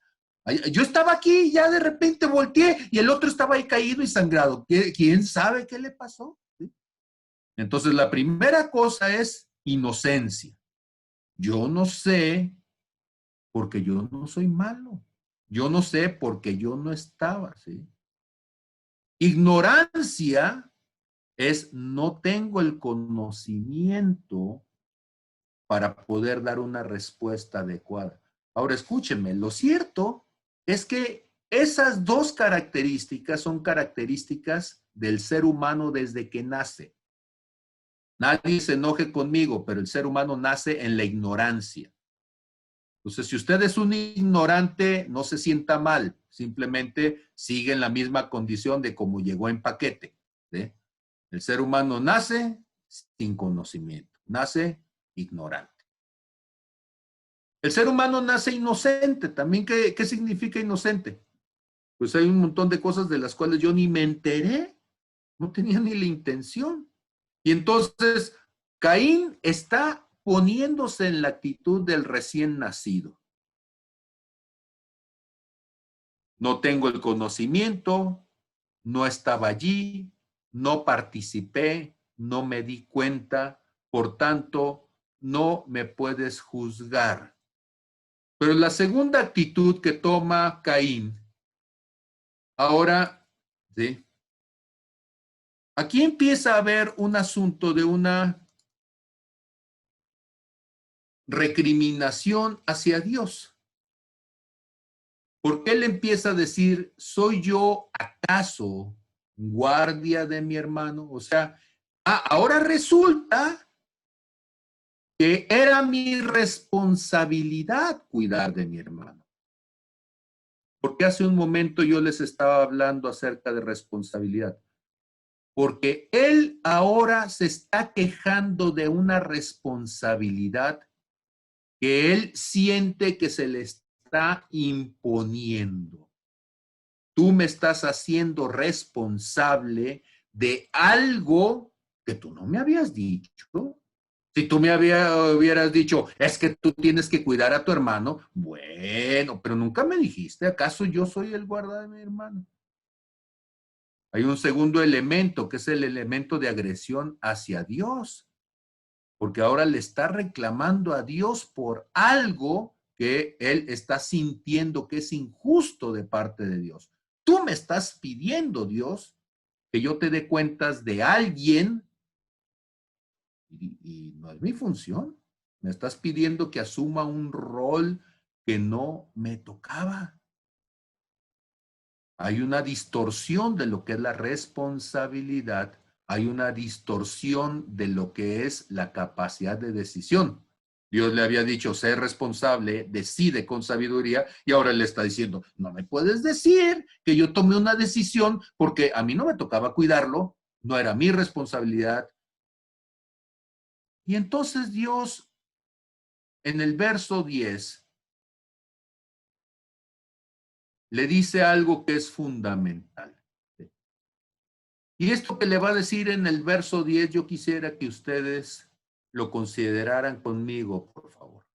[SPEAKER 1] Yo estaba aquí y ya de repente volteé y el otro estaba ahí caído y sangrado. ¿Quién sabe qué le pasó? ¿Sí? Entonces, la primera cosa es inocencia. Yo no sé porque yo no soy malo. Yo no sé porque yo no estaba, ¿sí? Ignorancia es no tengo el conocimiento para poder dar una respuesta adecuada. Ahora, escúchenme, lo cierto es que esas 2 características son características del ser humano desde que nace. Nadie se enoje conmigo, pero el ser humano nace en la ignorancia. Entonces, si usted es un ignorante, no se sienta mal, simplemente sigue en la misma condición de como llegó en paquete, ¿sí? El ser humano nace sin conocimiento, nace ignorante. El ser humano nace inocente, también, ¿qué significa inocente? Pues hay un montón de cosas de las cuales yo ni me enteré, no tenía ni la intención. Y entonces, Caín está poniéndose en la actitud del recién nacido. No tengo el conocimiento, no estaba allí, no participé, no me di cuenta, por tanto, no me puedes juzgar. Pero la segunda actitud que toma Caín, ahora, ¿sí? Aquí empieza a haber un asunto de una recriminación hacia Dios. Porque él empieza a decir, ¿soy yo acaso guardia de mi hermano? O sea, ahora resulta que era mi responsabilidad cuidar de mi hermano. Porque hace un momento yo les estaba hablando acerca de responsabilidad. Porque él ahora se está quejando de una responsabilidad que él siente que se le está imponiendo. Tú me estás haciendo responsable de algo que tú no me habías dicho. Si tú me hubieras dicho, es que tú tienes que cuidar a tu hermano, bueno, pero nunca me dijiste, ¿acaso yo soy el guarda de mi hermano? Hay un segundo elemento, que es el elemento de agresión hacia Dios, porque ahora le está reclamando a Dios por algo que él está sintiendo que es injusto de parte de Dios. Tú me estás pidiendo, Dios, que yo te dé cuentas de alguien y no es mi función. Me estás pidiendo que asuma un rol que no me tocaba. Hay una distorsión de lo que es la responsabilidad, hay una distorsión de lo que es la capacidad de decisión. Dios le había dicho, sé responsable, decide con sabiduría, y ahora le está diciendo, no me puedes decir que yo tomé una decisión porque a mí no me tocaba cuidarlo, no era mi responsabilidad. Y entonces Dios, en el verso 10, le dice algo que es fundamental. Y esto que le va a decir en el verso 10, yo quisiera que ustedes lo consideraran conmigo, por favor.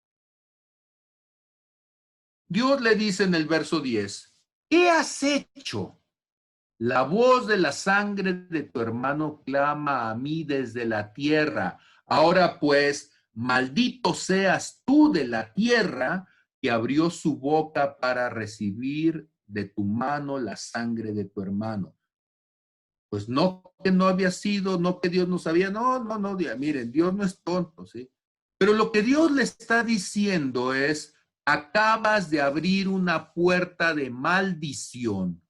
[SPEAKER 1] Dios le dice en el verso 10, ¿qué has hecho? La voz de la sangre de tu hermano clama a mí desde la tierra. Ahora pues, maldito seas tú de la tierra que abrió su boca para recibir de tu mano la sangre de tu hermano. Pues no que no había sido, no que Dios no sabía, no, miren, Dios no es tonto, ¿sí? Pero lo que Dios le está diciendo es, acabas de abrir una puerta de maldición.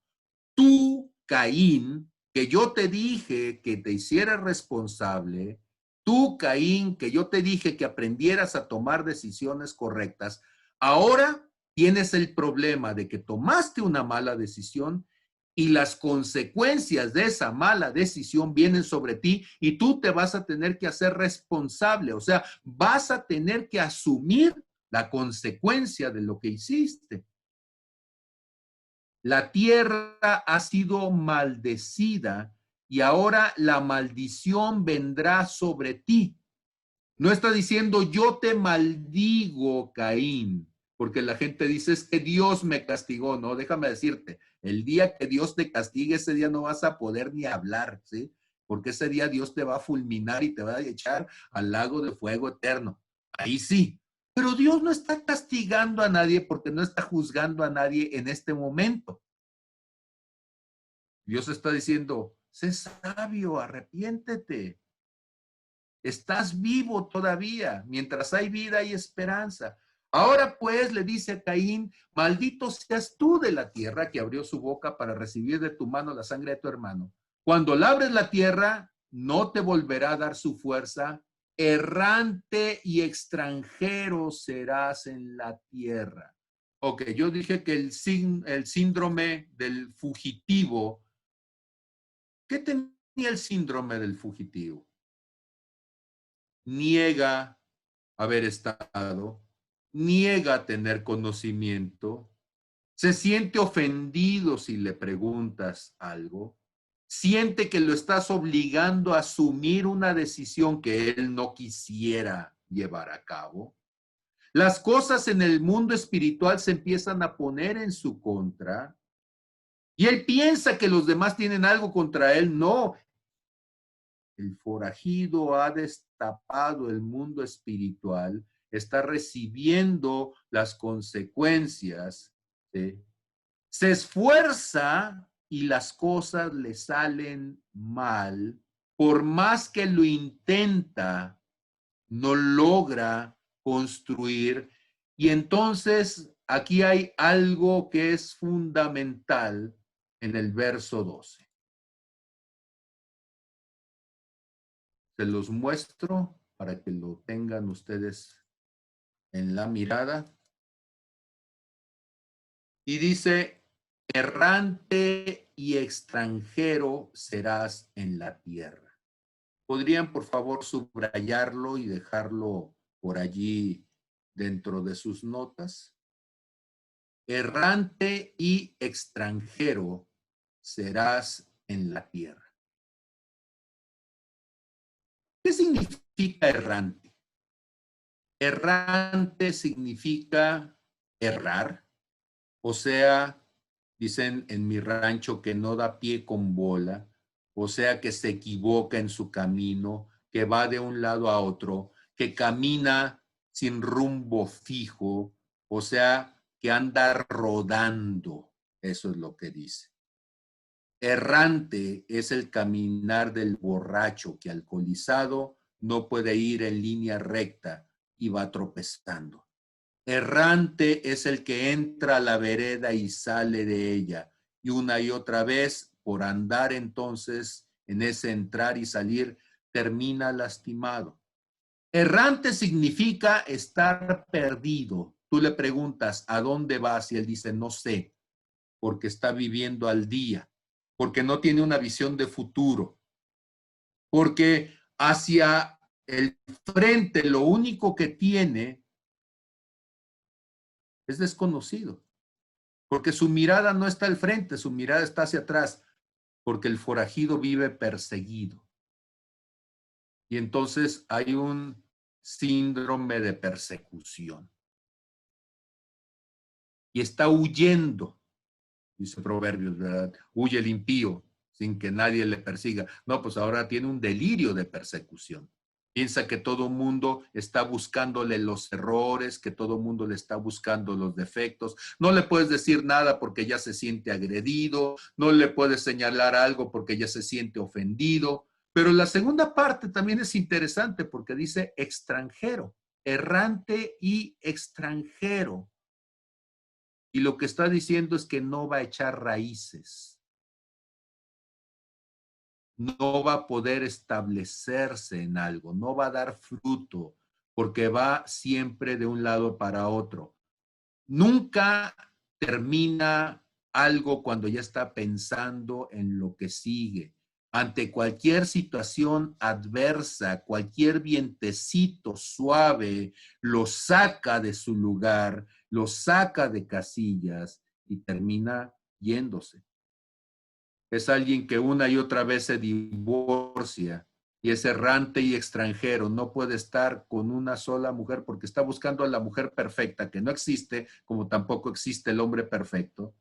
[SPEAKER 1] Tú, Caín, que yo te dije que te hicieras responsable, tú, Caín, que yo te dije que aprendieras a tomar decisiones correctas, ahora tienes el problema de que tomaste una mala decisión y las consecuencias de esa mala decisión vienen sobre ti y tú te vas a tener que hacer responsable, o sea, vas a tener que asumir la consecuencia de lo que hiciste. La tierra ha sido maldecida y ahora la maldición vendrá sobre ti. No está diciendo yo te maldigo, Caín, porque la gente dice es que Dios me castigó. No, déjame decirte, el día que Dios te castigue, ese día no vas a poder ni hablar, ¿sí? Porque ese día Dios te va a fulminar y te va a echar al lago de fuego eterno. Ahí sí. Pero Dios no está castigando a nadie porque no está juzgando a nadie en este momento. Dios está diciendo, sé sabio, arrepiéntete. Estás vivo todavía. Mientras hay vida hay esperanza. Ahora pues le dice a Caín, maldito seas tú de la tierra que abrió su boca para recibir de tu mano la sangre de tu hermano. Cuando labres la tierra, no te volverá a dar su fuerza, errante y extranjero serás en la tierra. Ok, yo dije que el síndrome del fugitivo, ¿qué tenía el síndrome del fugitivo? Niega haber estado, niega tener conocimiento, se siente ofendido si le preguntas algo, siente que lo estás obligando a asumir una decisión que él no quisiera llevar a cabo. Las cosas en el mundo espiritual se empiezan a poner en su contra y él piensa que los demás tienen algo contra él. No, el forajido ha destapado el mundo espiritual, está recibiendo las consecuencias, ¿sí? Se esfuerza y las cosas le salen mal. Por más que lo intenta, no logra construir. Y entonces aquí hay algo que es fundamental en el verso 12. Se los muestro para que lo tengan ustedes en la mirada. Y dice, errante y extranjero serás en la tierra. ¿Podrían, por favor, subrayarlo y dejarlo por allí dentro de sus notas? Errante y extranjero serás en la tierra. ¿Qué significa errante? Errante significa errar, o sea, dicen en mi rancho que no da pie con bola, o sea que se equivoca en su camino, que va de un lado a otro, que camina sin rumbo fijo, o sea que anda rodando. Eso es lo que dice. Errante es el caminar del borracho que alcoholizado no puede ir en línea recta y va tropezando. Errante es el que entra a la vereda y sale de ella, y una y otra vez, por andar entonces en ese entrar y salir, termina lastimado. Errante significa estar perdido. Tú le preguntas, ¿a dónde vas? Y él dice, no sé, porque está viviendo al día, porque no tiene una visión de futuro, porque hacia el frente lo único que tiene es desconocido, porque su mirada no está al frente, su mirada está hacia atrás, porque el forajido vive perseguido. Y entonces hay un síndrome de persecución. Y está huyendo, dice Proverbios, ¿verdad? Huye el impío sin que nadie le persiga. No, pues ahora tiene un delirio de persecución. Piensa que todo mundo está buscándole los errores, que todo mundo le está buscando los defectos. No le puedes decir nada porque ya se siente agredido, no le puedes señalar algo porque ya se siente ofendido. Pero la segunda parte también es interesante porque dice extranjero, errante y extranjero. Y lo que está diciendo es que no va a echar raíces, no va a poder establecerse en algo, no va a dar fruto, porque va siempre de un lado para otro. Nunca termina algo cuando ya está pensando en lo que sigue. Ante cualquier situación adversa, cualquier vientecito suave lo saca de su lugar, lo saca de casillas y termina yéndose. Es alguien que una y otra vez se divorcia y es errante y extranjero, no puede estar con una sola mujer porque está buscando a la mujer perfecta, que no existe, como tampoco existe el hombre perfecto.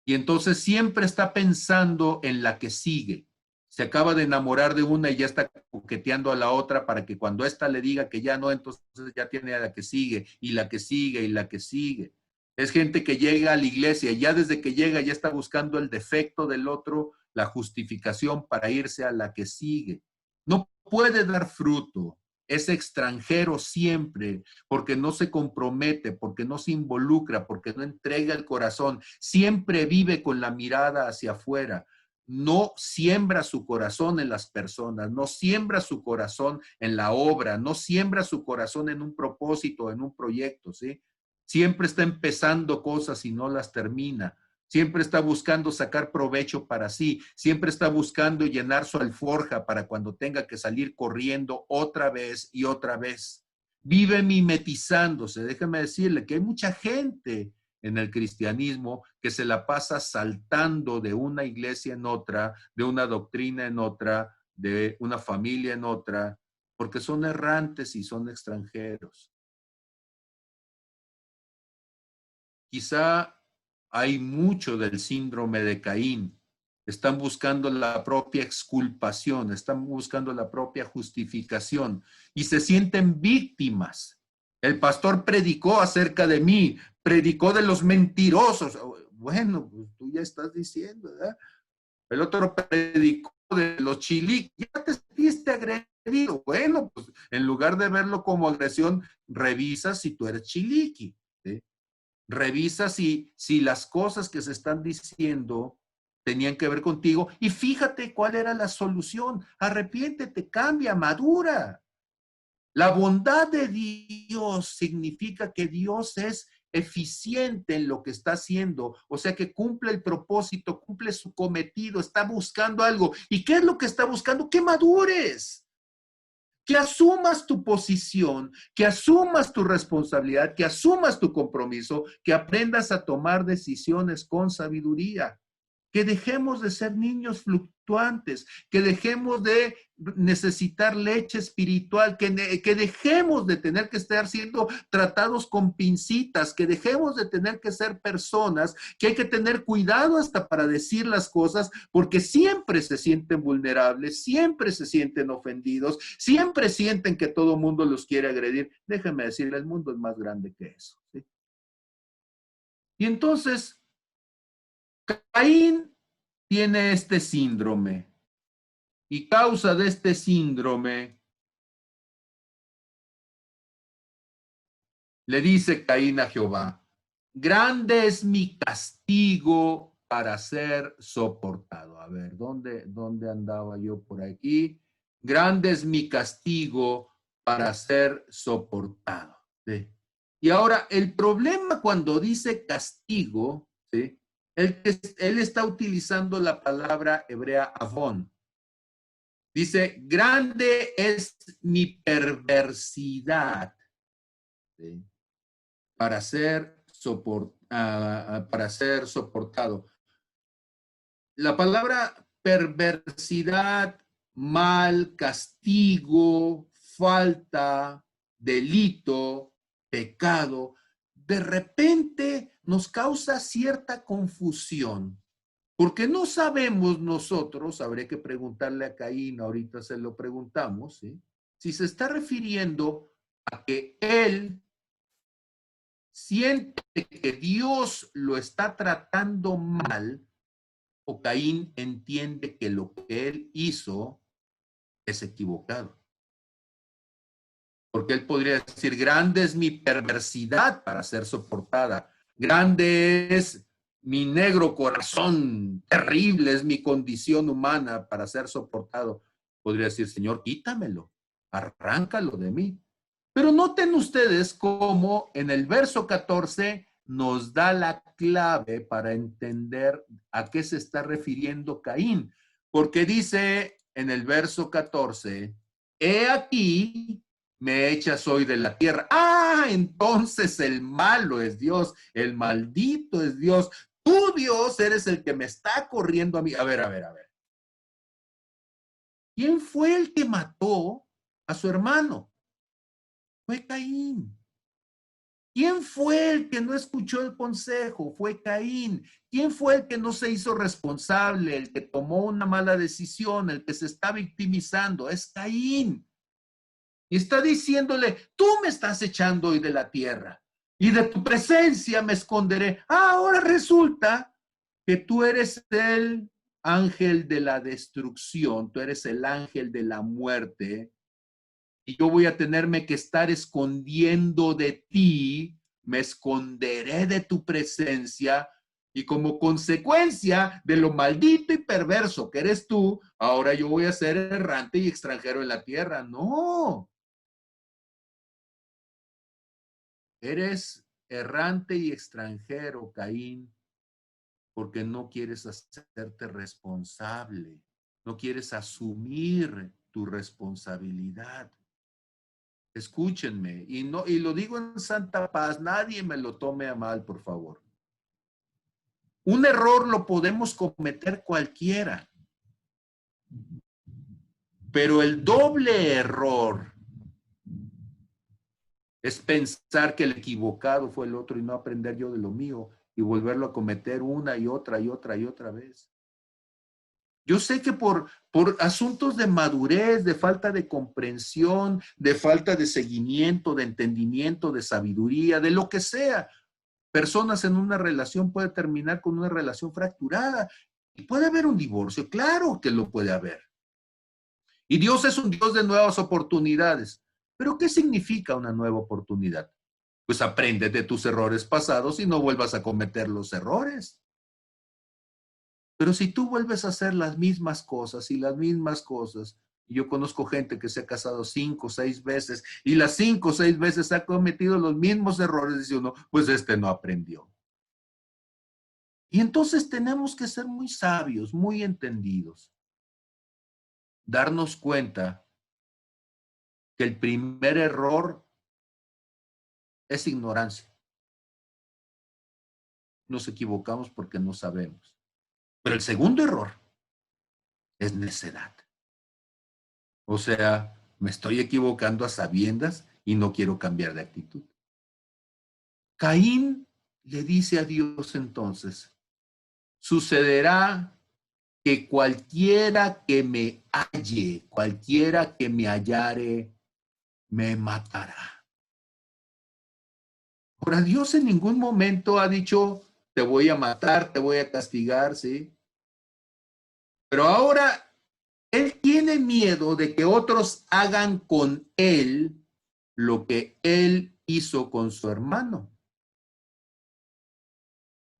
[SPEAKER 1] Y entonces siempre está pensando en la que sigue. Se acaba de enamorar de una y ya está coqueteando a la otra para que cuando ésta le diga que ya no, entonces ya tiene a la que sigue y la que sigue y la que sigue. Es gente que llega a la iglesia y ya desde que llega ya está buscando el defecto del otro, la justificación para irse a la que sigue. No puede dar fruto. Es extranjero siempre, porque no se compromete, porque no se involucra, porque no entrega el corazón. Siempre vive con la mirada hacia afuera. no siembra su corazón en las personas, no siembra su corazón en la obra, no siembra su corazón en un propósito, en un proyecto, ¿sí? Siempre está empezando cosas y no las termina. Siempre está buscando sacar provecho para sí. Siempre está buscando llenar su alforja para cuando tenga que salir corriendo otra vez y otra vez. Vive mimetizándose. Déjeme decirle que hay mucha gente en el cristianismo que se la pasa saltando de una iglesia en otra, de una doctrina en otra, de una familia en otra, porque son errantes y son extranjeros. Quizá hay mucho del síndrome de Caín. Están buscando la propia exculpación, están buscando la propia justificación y se sienten víctimas. El pastor predicó acerca de mí, predicó de los mentirosos. Bueno, pues tú ya estás diciendo, ¿verdad? El otro predicó de los chiliques. Ya te sentiste agredido. Bueno, pues en lugar de verlo como agresión, revisa si tú eres chiliqui, ¿sí? Revisa si las cosas que se están diciendo tenían que ver contigo y fíjate cuál era la solución. Arrepiéntete, cambia, madura. La bondad de Dios significa que Dios es eficiente en lo que está haciendo, o sea que cumple el propósito, cumple su cometido, está buscando algo. ¿Y qué es lo que está buscando? Que madures, que asumas tu posición, que asumas tu responsabilidad, que asumas tu compromiso, que aprendas a tomar decisiones con sabiduría, que dejemos de ser niños fluctuantes, que dejemos de necesitar leche espiritual, que dejemos de tener que estar siendo tratados con pincitas, que dejemos de tener que ser personas que hay que tener cuidado hasta para decir las cosas, porque siempre se sienten vulnerables, siempre se sienten ofendidos, siempre sienten que todo el mundo los quiere agredir. Déjenme decirle, el mundo es más grande que eso, ¿sí? Y entonces, Caín tiene este síndrome y causa de este síndrome le dice Caín a Jehová: grande es mi castigo para ser soportado. A ver, ¿dónde andaba yo por aquí? Grande es mi castigo para ser soportado. ¿Sí? Y ahora, el problema cuando dice castigo, ¿sí? Él está utilizando la palabra hebrea avon. Dice, grande es mi perversidad, ¿sí? Para ser soportado. La palabra perversidad, mal, castigo, falta, delito, pecado, de repente nos causa cierta confusión, porque no sabemos nosotros, habría que preguntarle a Caín, ahorita se lo preguntamos, ¿sí? Si se está refiriendo a que él siente que Dios lo está tratando mal, o Caín entiende que lo que él hizo es equivocado. Porque él podría decir, grande es mi perversidad para ser soportada, grande es mi negro corazón, terrible es mi condición humana para ser soportado. Podría decir, Señor, quítamelo, arráncalo de mí. Pero noten ustedes cómo en el verso 14 nos da la clave para entender a qué se está refiriendo Caín. Porque dice en el verso 14, he aquí, me echas hoy de la tierra. Ah, entonces el malo es Dios, el maldito es Dios. Tú, Dios, eres el que me está corriendo a mí. A ver. ¿Quién fue el que mató a su hermano? Fue Caín. ¿Quién fue el que no escuchó el consejo? Fue Caín. ¿Quién fue el que no se hizo responsable, el que tomó una mala decisión, el que se está victimizando? Es Caín. Y está diciéndole, tú me estás echando hoy de la tierra y de tu presencia me esconderé. Ahora resulta que tú eres el ángel de la destrucción, tú eres el ángel de la muerte y yo voy a tenerme que estar escondiendo de ti, me esconderé de tu presencia Y como consecuencia de lo maldito y perverso que eres tú, ahora yo voy a ser errante y extranjero en la tierra. No. Eres errante y extranjero, Caín, porque no quieres hacerte responsable. No quieres asumir tu responsabilidad. Escúchenme, y lo digo en santa paz, nadie me lo tome a mal, por favor. Un error lo podemos cometer cualquiera, pero el doble error es pensar que el equivocado fue el otro y no aprender yo de lo mío y volverlo a cometer una y otra y otra y otra vez. Yo sé que por asuntos de madurez, de falta de comprensión, de falta de seguimiento, de entendimiento, de sabiduría, de lo que sea, personas en una relación puede terminar con una relación fracturada. Y puede haber un divorcio, claro que lo puede haber. Y Dios es un Dios de nuevas oportunidades. ¿Pero qué significa una nueva oportunidad? Pues aprende de tus errores pasados y no vuelvas a cometer los errores. Pero si tú vuelves a hacer las mismas cosas y las mismas cosas, y yo conozco gente que se ha casado 5 o 6 veces y las 5 o 6 veces ha cometido los mismos errores, dice uno, pues este no aprendió. Y entonces tenemos que ser muy sabios, muy entendidos, darnos cuenta que el primer error es ignorancia. Nos equivocamos porque no sabemos. Pero el segundo error es necedad. O sea, me estoy equivocando a sabiendas y no quiero cambiar de actitud. Caín le dice a Dios entonces, sucederá que cualquiera que me halle, cualquiera que me hallare, me matará. Ahora, Dios en ningún momento ha dicho, te voy a matar, te voy a castigar, ¿sí? Pero ahora él tiene miedo de que otros hagan con él lo que él hizo con su hermano.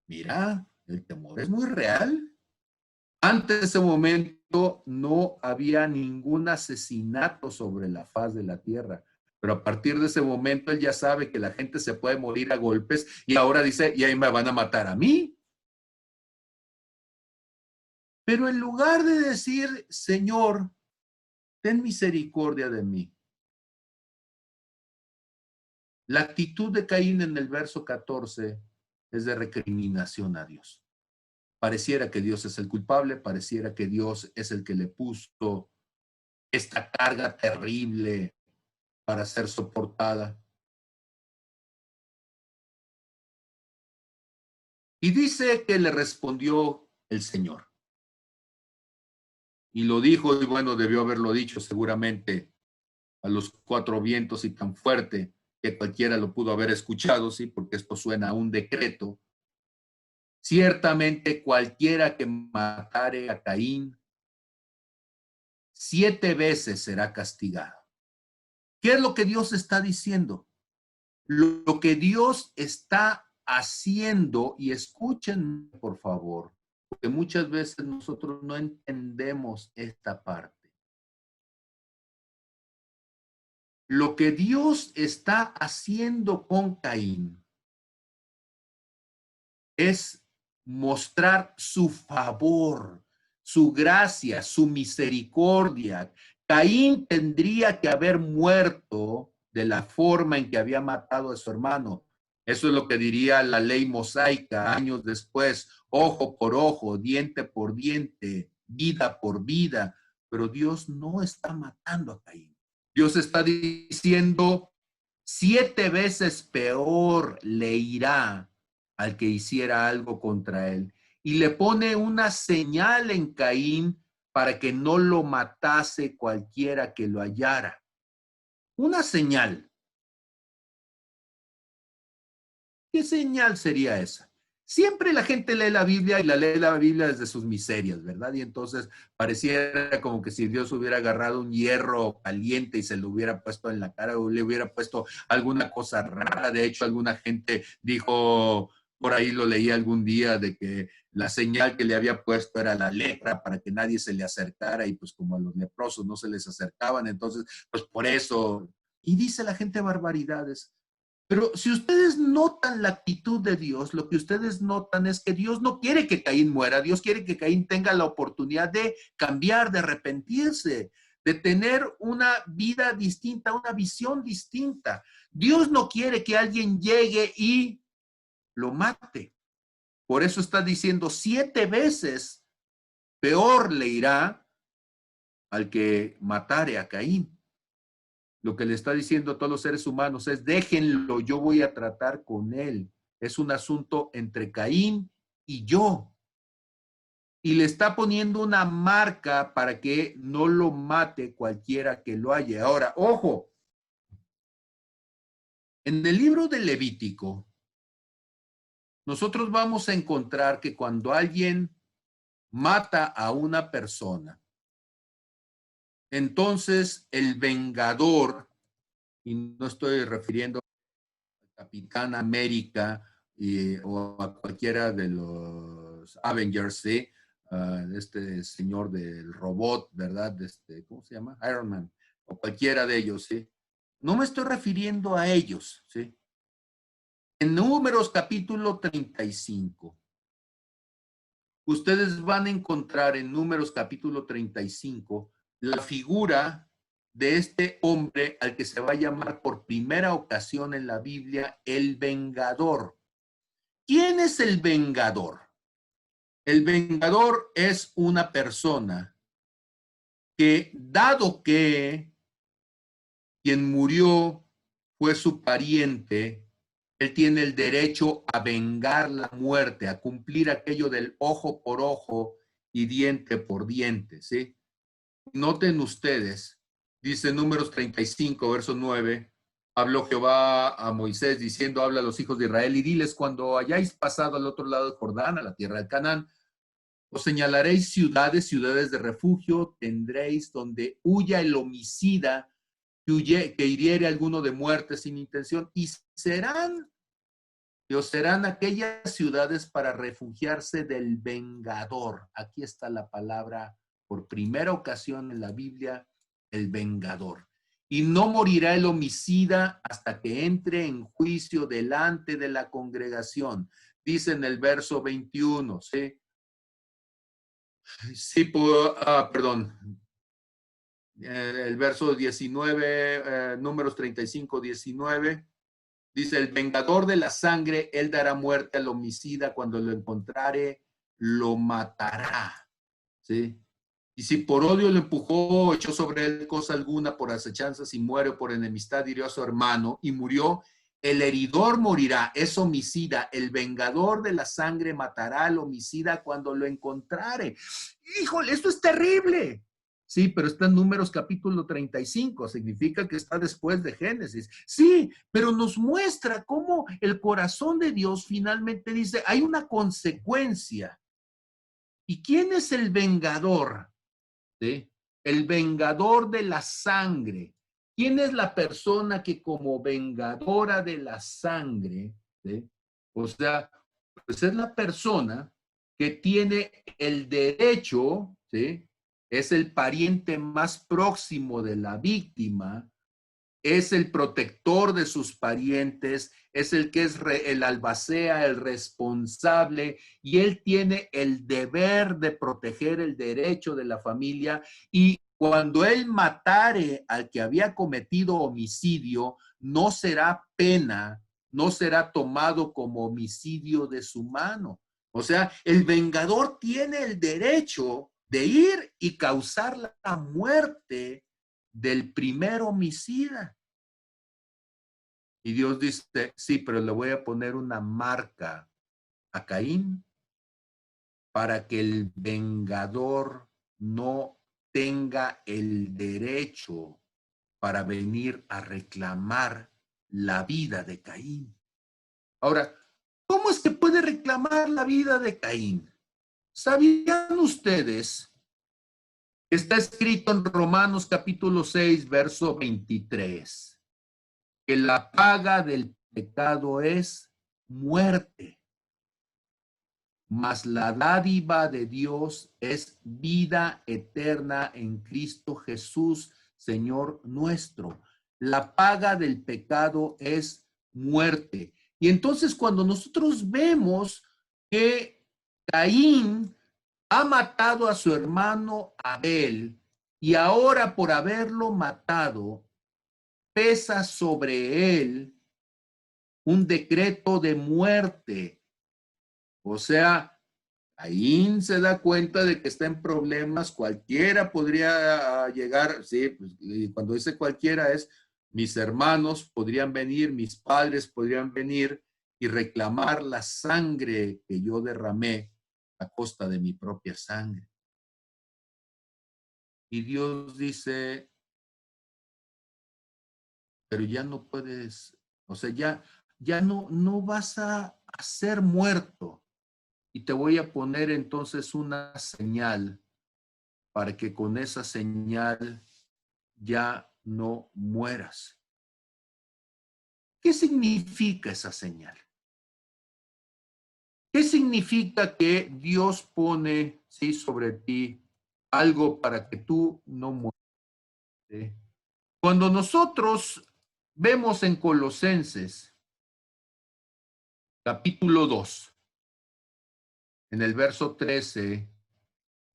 [SPEAKER 1] Mira, el temor es muy real. Antes de ese momento no había ningún asesinato sobre la faz de la tierra. Pero a partir de ese momento él ya sabe que la gente se puede morir a golpes y ahora dice, y ahí me van a matar a mí. Pero en lugar de decir, Señor, ten misericordia de mí. La actitud de Caín en el verso 14 es de recriminación a Dios. Pareciera que Dios es el culpable, pareciera que Dios es el que le puso esta carga terrible para ser soportada. Y dice que le respondió el Señor. Y lo dijo, y bueno, debió haberlo dicho seguramente a los 4 vientos y tan fuerte que cualquiera lo pudo haber escuchado, ¿sí? Porque esto suena a un decreto. Ciertamente cualquiera que matare a Caín, 7 veces será castigado. ¿Qué es lo que Dios está diciendo? Lo que Dios está haciendo, y escuchen por favor, porque muchas veces nosotros no entendemos esta parte. Lo que Dios está haciendo con Caín es mostrar su favor, su gracia, su misericordia. Caín tendría que haber muerto de la forma en que había matado a su hermano. Eso es lo que diría la ley mosaica años después, ojo por ojo, diente por diente, vida por vida. Pero Dios no está matando a Caín. Dios está diciendo, 7 veces peor le irá al que hiciera algo contra él. Y le pone una señal en Caín para que no lo matase cualquiera que lo hallara. Una señal. ¿Qué señal sería esa? Siempre la gente lee la Biblia y lee la Biblia desde sus miserias, ¿verdad? Y entonces pareciera como que si Dios hubiera agarrado un hierro caliente y se lo hubiera puesto en la cara o le hubiera puesto alguna cosa rara. De hecho, alguna gente dijo, Por ahí lo leí algún día de que la señal que le había puesto era la lepra para que nadie se le acercara y pues como a los leprosos no se les acercaban, entonces pues por eso. Y dice la gente barbaridades. Pero si ustedes notan la actitud de Dios, lo que ustedes notan es que Dios no quiere que Caín muera, Dios quiere que Caín tenga la oportunidad de cambiar, de arrepentirse, de tener una vida distinta, una visión distinta. Dios no quiere que alguien llegue y lo mate. Por eso está diciendo 7 veces peor le irá al que matare a Caín. Lo que le está diciendo a todos los seres humanos es déjenlo, yo voy a tratar con él. Es un asunto entre Caín y yo. Y le está poniendo una marca para que no lo mate cualquiera que lo haya. Ahora, ojo, en el libro de Levítico, nosotros vamos a encontrar que cuando alguien mata a una persona, entonces el vengador, y no estoy refiriendo al Capitán América o a cualquiera de los Avengers, ¿sí? Este señor del robot, ¿verdad? ¿Cómo se llama? Iron Man, o cualquiera de ellos, ¿sí? No me estoy refiriendo a ellos, ¿sí? En Números capítulo 35, ustedes van a encontrar en Números capítulo 35 la figura de este hombre al que se va a llamar por primera ocasión en la Biblia el vengador. ¿Quién es el vengador? El vengador es una persona que, dado que quien murió fue su pariente, él tiene el derecho a vengar la muerte, a cumplir aquello del ojo por ojo y diente por diente, ¿sí? Noten ustedes, dice Números 35, verso 9, habló Jehová a Moisés diciendo, habla a los hijos de Israel y diles, cuando hayáis pasado al otro lado del Jordán, a la tierra de Canaán, os señalaréis ciudades, ciudades de refugio, tendréis donde huya el homicida que hiriere a alguno de muerte sin intención, y os serán aquellas ciudades para refugiarse del vengador. Aquí está la palabra por primera ocasión en la Biblia, el vengador. Y no morirá el homicida hasta que entre en juicio delante de la congregación. Dice en el verso 21, ¿sí? Sí, perdón. El verso 19, Números 35, 19. Dice, el vengador de la sangre, él dará muerte al homicida, cuando lo encontrare, lo matará. ¿Sí? Y si por odio lo empujó, echó sobre él cosa alguna por acechanzas y muere por enemistad, hirió a su hermano y murió, el heridor morirá, es homicida. El vengador de la sangre matará al homicida cuando lo encontrare. Híjole, esto es terrible. Sí, pero está en Números capítulo 35, significa que está después de Génesis. Sí, pero nos muestra cómo el corazón de Dios finalmente dice, hay una consecuencia. ¿Y quién es el vengador? ¿Sí? El vengador de la sangre. ¿Quién es la persona que como vengadora de la sangre, ¿sí? O sea, pues es la persona que tiene el derecho, ¿sí? Es el pariente más próximo de la víctima, es el protector de sus parientes, es el que es el albacea, el responsable, y él tiene el deber de proteger el derecho de la familia. Y cuando él matare al que había cometido homicidio, no será pena, no será tomado como homicidio de su mano. O sea, el vengador tiene el derecho de ir y causar la muerte del primer homicida. Y Dios dice, sí, pero le voy a poner una marca a Caín para que el vengador no tenga el derecho para venir a reclamar la vida de Caín. Ahora, ¿cómo es que puede reclamar la vida de Caín? ¿Sabían ustedes? Está escrito en Romanos capítulo 6, verso 23, que la paga del pecado es muerte. mas la dádiva de Dios es vida eterna en Cristo Jesús, Señor nuestro. La paga del pecado es muerte. Y entonces cuando nosotros vemos que Caín ha matado a su hermano Abel y ahora por haberlo matado pesa sobre él un decreto de muerte. O sea, Caín se da cuenta de que está en problemas, cualquiera podría llegar, sí, pues, y cuando dice cualquiera es mis hermanos podrían venir, mis padres podrían venir y reclamar la sangre que yo derramé a costa de mi propia sangre. Y Dios dice, pero ya no puedes, o sea, ya no vas a ser muerto. Y te voy a poner entonces una señal para que con esa señal ya no mueras. ¿Qué significa esa señal? ¿Qué significa que Dios pone, sí, sobre ti algo para que tú no mueras? ¿Sí? Cuando nosotros vemos en Colosenses, capítulo 2, en el verso 13,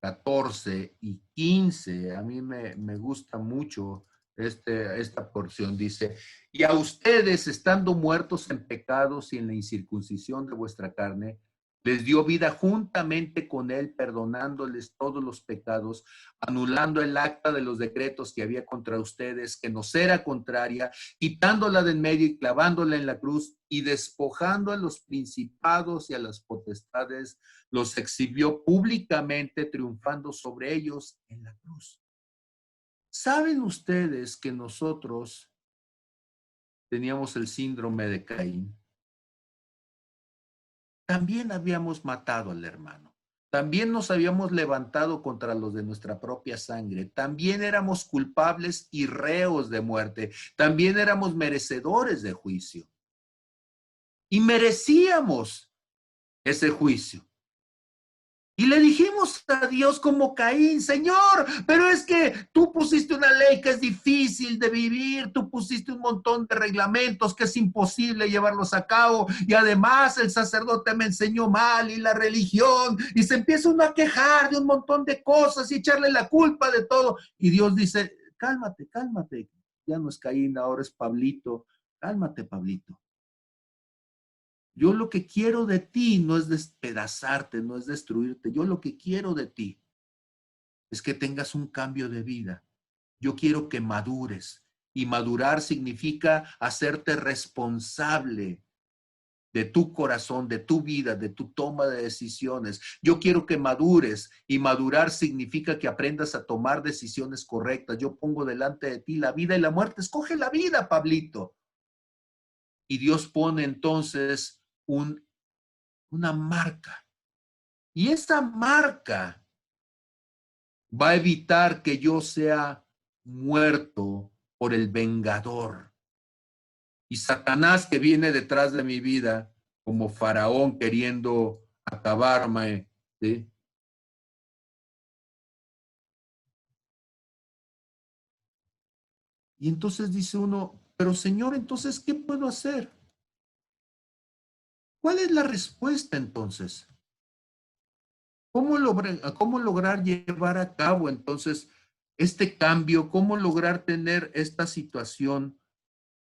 [SPEAKER 1] 14 y 15, a mí me gusta mucho esta porción, dice, y a ustedes, estando muertos en pecados y en la incircuncisión de vuestra carne, les dio vida juntamente con él, perdonándoles todos los pecados, anulando el acta de los decretos que había contra ustedes, que nos era contraria, quitándola de en medio y clavándola en la cruz, y despojando a los principados y a las potestades, los exhibió públicamente, triunfando sobre ellos en la cruz. ¿Saben ustedes que nosotros teníamos el síndrome de Caín? También habíamos matado al hermano. También nos habíamos levantado contra los de nuestra propia sangre. También éramos culpables y reos de muerte. También éramos merecedores de juicio. Y merecíamos ese juicio. Y le dijimos a Dios como Caín, Señor, pero es que tú pusiste una ley que es difícil de vivir, tú pusiste un montón de reglamentos que es imposible llevarlos a cabo, y además el sacerdote me enseñó mal y la religión, y se empieza uno a quejar de un montón de cosas y echarle la culpa de todo. Y Dios dice, cálmate, cálmate, ya no es Caín, ahora es Pablito, cálmate, Pablito. Yo lo que quiero de ti no es despedazarte, no es destruirte. Yo lo que quiero de ti es que tengas un cambio de vida. Yo quiero que madures. Y madurar significa hacerte responsable de tu corazón, de tu vida, de tu toma de decisiones. Yo quiero que madures, y madurar significa que aprendas a tomar decisiones correctas. Yo pongo delante de ti la vida y la muerte. Escoge la vida, Pablito. Y Dios pone entonces una marca. Y esa marca va a evitar que yo sea muerto por el vengador. Y Satanás, que viene detrás de mi vida como faraón queriendo acabarme, ¿sí? Y entonces dice uno, pero Señor, entonces, ¿qué puedo hacer? ¿Cuál es la respuesta entonces? ¿Cómo lograr llevar a cabo entonces este cambio? ¿Cómo lograr tener esta situación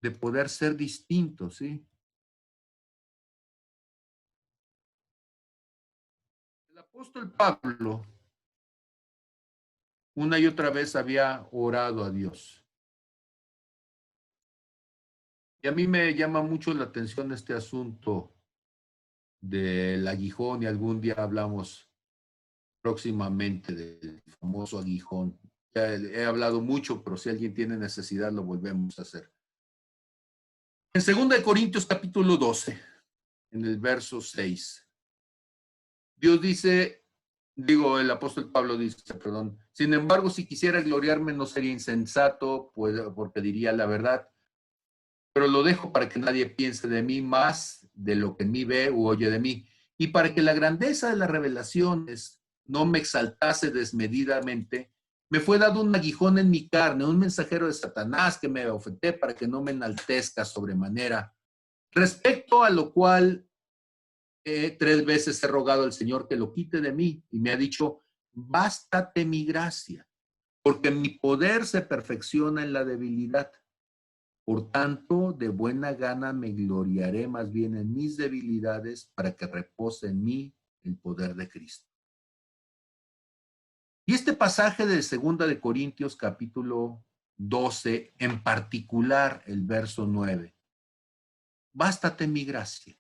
[SPEAKER 1] de poder ser distintos, sí? El apóstol Pablo una y otra vez había orado a Dios. Y a mí me llama mucho la atención este asunto del aguijón, y algún día hablamos próximamente del famoso aguijón. Ya he hablado mucho, pero si alguien tiene necesidad lo volvemos a hacer. En 2 Corintios capítulo 12, en el verso 6, Dios dice, el apóstol Pablo dice, perdón, sin embargo, si quisiera gloriarme no sería insensato, pues, porque diría la verdad, pero lo dejo para que nadie piense de mí más de lo que en mí ve u oye de mí. Y para que la grandeza de las revelaciones no me exaltase desmedidamente, me fue dado un aguijón en mi carne, un mensajero de Satanás que me ofendé para que no me enaltezca sobremanera. Respecto a lo cual 3 veces he rogado al Señor que lo quite de mí y me ha dicho, bástate mi gracia, porque mi poder se perfecciona en la debilidad. Por tanto, de buena gana me gloriaré más bien en mis debilidades para que repose en mí el poder de Cristo. Y este pasaje de 2 de Corintios capítulo 12, en particular el verso 9, bástate mi gracia.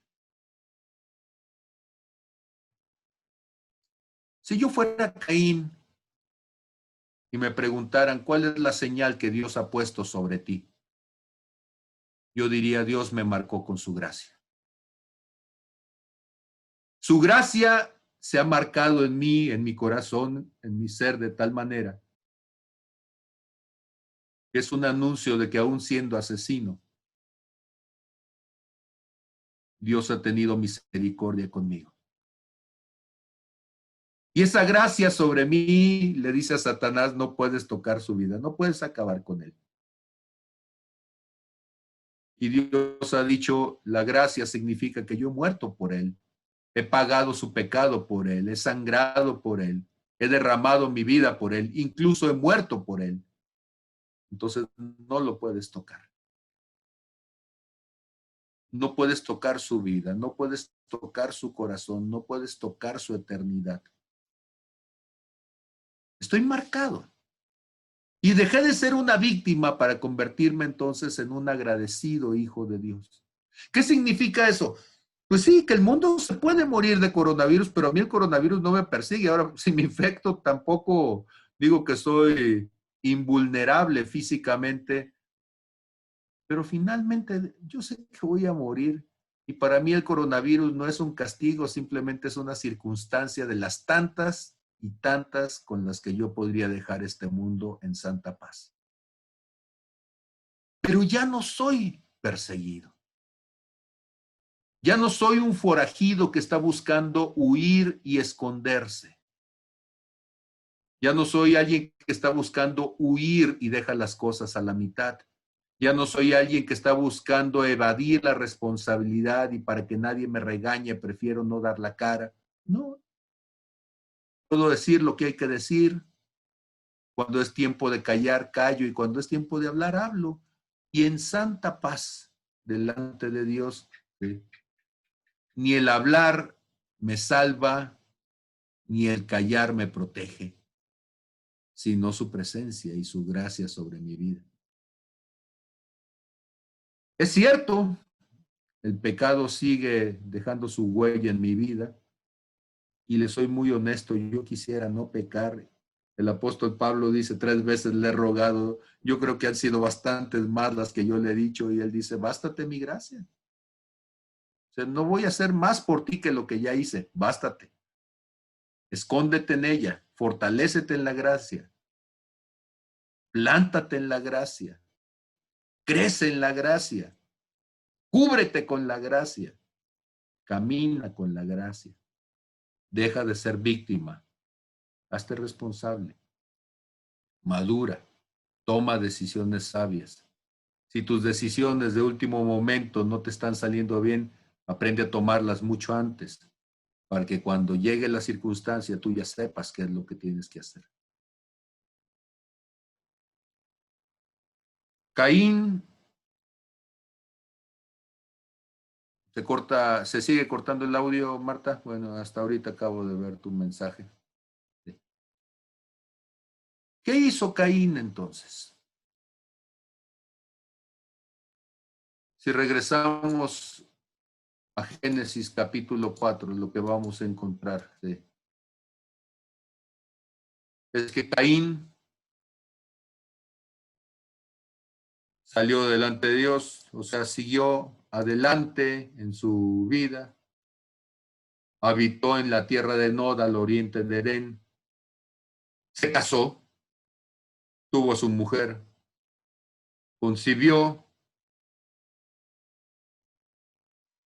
[SPEAKER 1] Si yo fuera Caín y me preguntaran cuál es la señal que Dios ha puesto sobre ti, yo diría, Dios me marcó con su gracia. Su gracia se ha marcado en mí, en mi corazón, en mi ser de tal manera que es un anuncio de que aún siendo asesino, Dios ha tenido misericordia conmigo. Y esa gracia sobre mí le dice a Satanás, no puedes tocar su vida, no puedes acabar con él. Y Dios ha dicho, la gracia significa que yo he muerto por él, he pagado su pecado por él, he sangrado por él, he derramado mi vida por él, incluso he muerto por él. Entonces no lo puedes tocar. No puedes tocar su vida, no puedes tocar su corazón, no puedes tocar su eternidad. Estoy marcado. Y dejé de ser una víctima para convertirme entonces en un agradecido hijo de Dios. ¿Qué significa eso? Pues sí, que el mundo se puede morir de coronavirus, pero a mí el coronavirus no me persigue. Ahora, si me infecto, tampoco digo que soy invulnerable físicamente, pero finalmente yo sé que voy a morir. Y para mí el coronavirus no es un castigo, simplemente es una circunstancia de las tantas y tantas con las que yo podría dejar este mundo en santa paz. Pero ya no soy perseguido. Ya no soy un forajido que está buscando huir y esconderse. Ya no soy alguien que está buscando huir y deja las cosas a la mitad. Ya no soy alguien que está buscando evadir la responsabilidad y para que nadie me regañe prefiero no dar la cara. No. Puedo decir lo que hay que decir. Cuando es tiempo de callar, callo, y cuando es tiempo de hablar, hablo. Y en santa paz delante de Dios, ¿sí? Ni el hablar me salva, ni el callar me protege, sino su presencia y su gracia sobre mi vida. Es cierto, el pecado sigue dejando su huella en mi vida, y le soy muy honesto, yo quisiera no pecar. El apóstol Pablo dice, 3 veces le he rogado, yo creo que han sido bastantes más las que yo le he dicho, y él dice, bástate mi gracia. O sea, no voy a hacer más por ti que lo que ya hice, bástate. Escóndete en ella, fortalécete en la gracia, plántate en la gracia, crece en la gracia, cúbrete con la gracia, camina con la gracia, deja de ser víctima, hazte responsable, madura, toma decisiones sabias. Si tus decisiones de último momento no te están saliendo bien, aprende a tomarlas mucho antes, para que cuando llegue la circunstancia tú ya sepas qué es lo que tienes que hacer. Caín se sigue cortando el audio, Marta. Bueno, hasta ahorita acabo de ver tu mensaje. ¿Qué hizo Caín entonces? Si regresamos a Génesis capítulo 4, lo que vamos a encontrar, ¿sí? Es que Caín salió delante de Dios, o sea, siguió adelante en su vida, habitó en la tierra de Nod al oriente de Edén, se casó, tuvo a su mujer, concibió,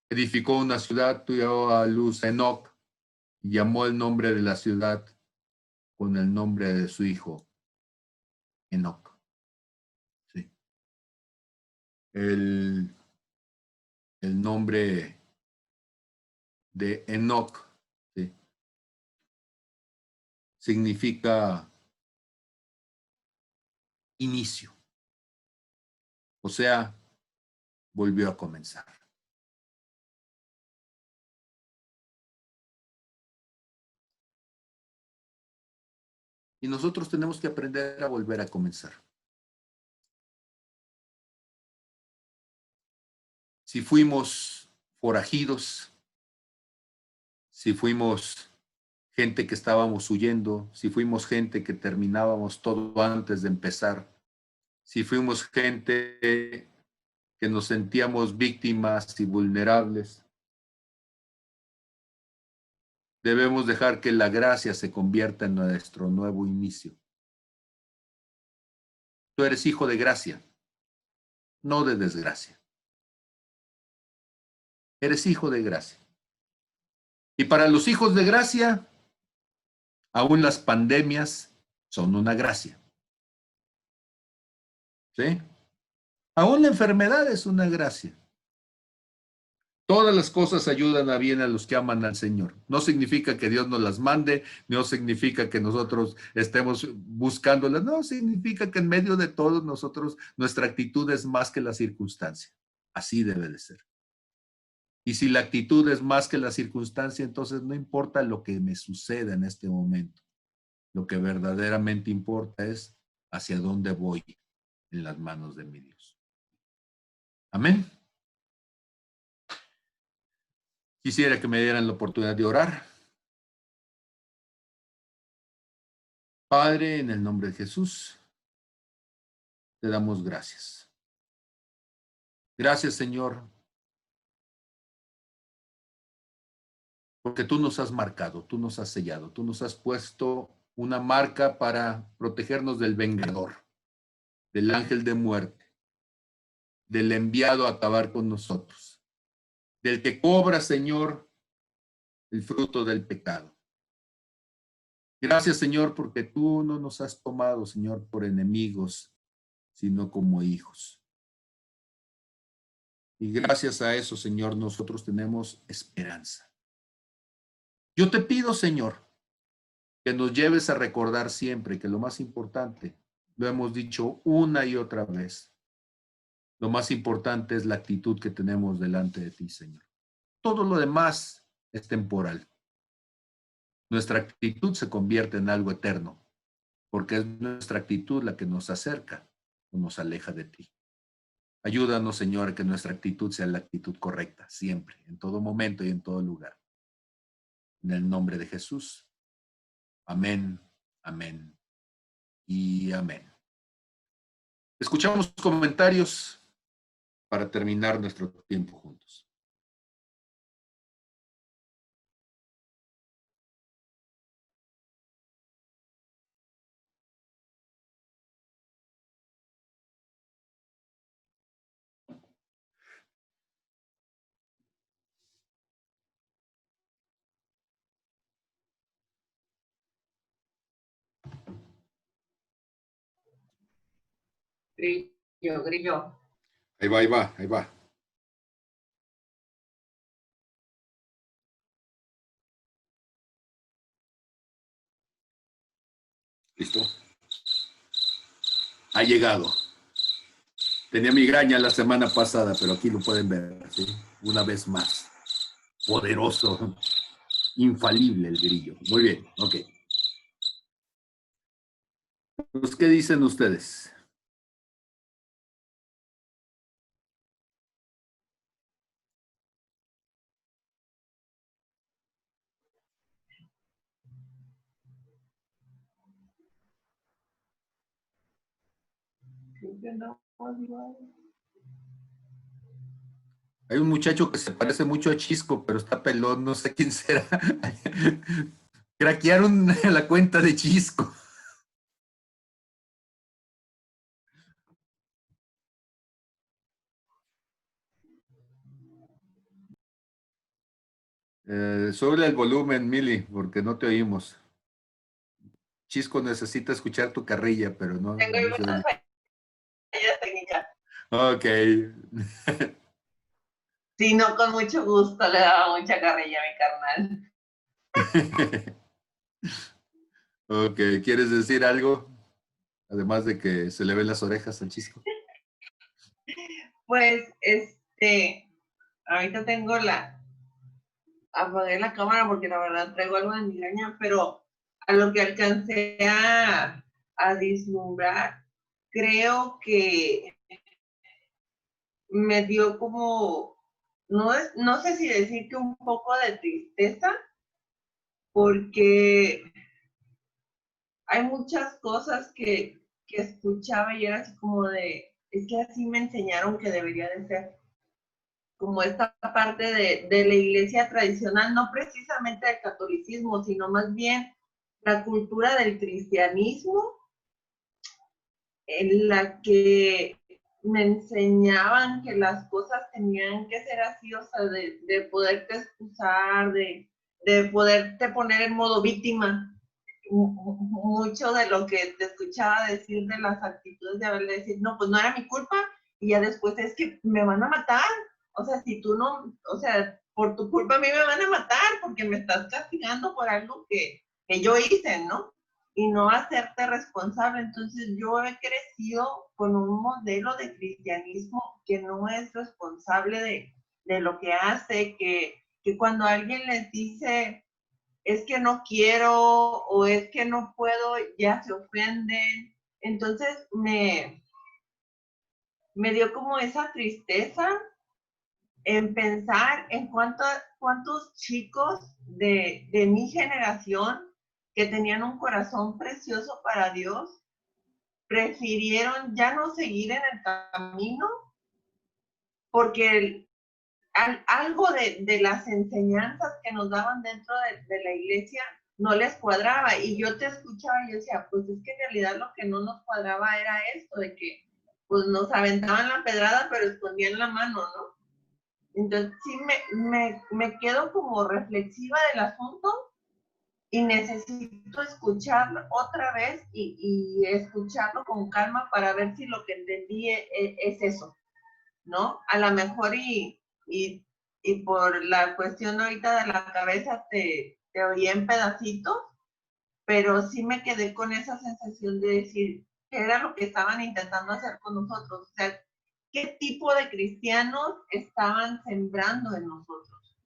[SPEAKER 1] edificó una ciudad, dio a luz a Enoc y llamó el nombre de la ciudad con el nombre de su hijo, Enoc. Sí. El nombre de Enoc, ¿sí?, significa inicio. O sea, volvió a comenzar. Y nosotros tenemos que aprender a volver a comenzar. Si fuimos forajidos, si fuimos gente que estábamos huyendo, si fuimos gente que terminábamos todo antes de empezar, si fuimos gente que nos sentíamos víctimas y vulnerables, debemos dejar que la gracia se convierta en nuestro nuevo inicio. Tú eres hijo de gracia, no de desgracia. Eres hijo de gracia. Y para los hijos de gracia, aún las pandemias son una gracia. ¿Sí? Aún la enfermedad es una gracia. Todas las cosas ayudan a bien a los que aman al Señor. No significa que Dios nos las mande, no significa que nosotros estemos buscándolas, no, significa que en medio de todo nosotros, nuestra actitud es más que la circunstancia. Así debe de ser. Y si la actitud es más que la circunstancia, entonces no importa lo que me suceda en este momento. Lo que verdaderamente importa es hacia dónde voy en las manos de mi Dios. Amén. Quisiera que me dieran la oportunidad de orar. Padre, en el nombre de Jesús, te damos gracias. Gracias, Señor, porque tú nos has marcado, tú nos has sellado, tú nos has puesto una marca para protegernos del vengador, del ángel de muerte, del enviado a acabar con nosotros, del que cobra, Señor, el fruto del pecado. Gracias, Señor, porque tú no nos has tomado, Señor, por enemigos, sino como hijos. Y gracias a eso, Señor, nosotros tenemos esperanza. Yo te pido, Señor, que nos lleves a recordar siempre que lo más importante, lo hemos dicho una y otra vez, lo más importante es la actitud que tenemos delante de ti, Señor. Todo lo demás es temporal. Nuestra actitud se convierte en algo eterno, porque es nuestra actitud la que nos acerca o nos aleja de ti. Ayúdanos, Señor, a que nuestra actitud sea la actitud correcta, siempre, en todo momento y en todo lugar. En el nombre de Jesús. Amén, amén y amén. Escuchamos comentarios para terminar nuestro tiempo juntos.
[SPEAKER 4] Grillo, grillo.
[SPEAKER 1] Ahí va, ahí va, ahí va. ¿Listo? Ha llegado. Tenía migraña la semana pasada, pero aquí lo pueden ver, ¿sí? Una vez más. Poderoso, infalible el grillo. Muy bien, ok. Pues, ¿qué dicen ustedes? Hay un muchacho que se parece mucho a Chisco, pero está pelón, no sé quién será. Craquearon la cuenta de Chisco. Sube el volumen, Mili, porque no te oímos. Chisco necesita escuchar tu carrilla, pero no,
[SPEAKER 4] Tengo
[SPEAKER 1] no se
[SPEAKER 4] algunas
[SPEAKER 1] oye.
[SPEAKER 4] fallas técnicas.
[SPEAKER 1] Ok.
[SPEAKER 4] Sí, no, con mucho gusto, le daba mucha carrilla a mi carnal.
[SPEAKER 1] Ok, ¿quieres decir algo? Además de que se le ven las orejas al Chisco.
[SPEAKER 4] Pues, ahorita apagué la cámara porque la verdad traigo algo de migraña, pero a lo que alcancé a vislumbrar, creo que me dio como, no sé si decir que un poco de tristeza, porque hay muchas cosas que escuchaba y era así como de, es que así me enseñaron que debería de ser. Como esta parte de la iglesia tradicional, no precisamente del catolicismo, sino más bien la cultura del cristianismo, en la que me enseñaban que las cosas tenían que ser así, o sea, de poderte excusar, de poderte poner en modo víctima. Mucho de lo que te escuchaba decir de las actitudes de Abel, de decir, no, pues no era mi culpa, y ya después es que me van a matar. O sea, si tú no, o sea, por tu culpa a mí me van a matar porque me estás castigando por algo que yo hice, ¿no? Y no hacerte responsable. Entonces yo he crecido con un modelo de cristianismo que no es responsable de lo que hace, que cuando alguien les dice, es que no quiero o es que no puedo, ya se ofenden. Entonces me dio como esa tristeza en pensar en cuántos chicos de mi generación que tenían un corazón precioso para Dios, prefirieron ya no seguir en el camino porque algo de las enseñanzas que nos daban dentro de la iglesia no les cuadraba. Y yo te escuchaba y yo decía, pues es que en realidad lo que no nos cuadraba era esto, de que pues nos aventaban la pedrada pero escondían la mano, ¿no? Entonces sí me quedo como reflexiva del asunto y necesito escucharlo otra vez y escucharlo con calma para ver si lo que entendí es eso, ¿no? A lo mejor y por la cuestión ahorita de la cabeza te oí en pedacitos, pero sí me quedé con esa sensación de decir, ¿qué era lo que estaban intentando hacer con nosotros? O sea, ¿qué tipo de cristianos estaban sembrando en nosotros?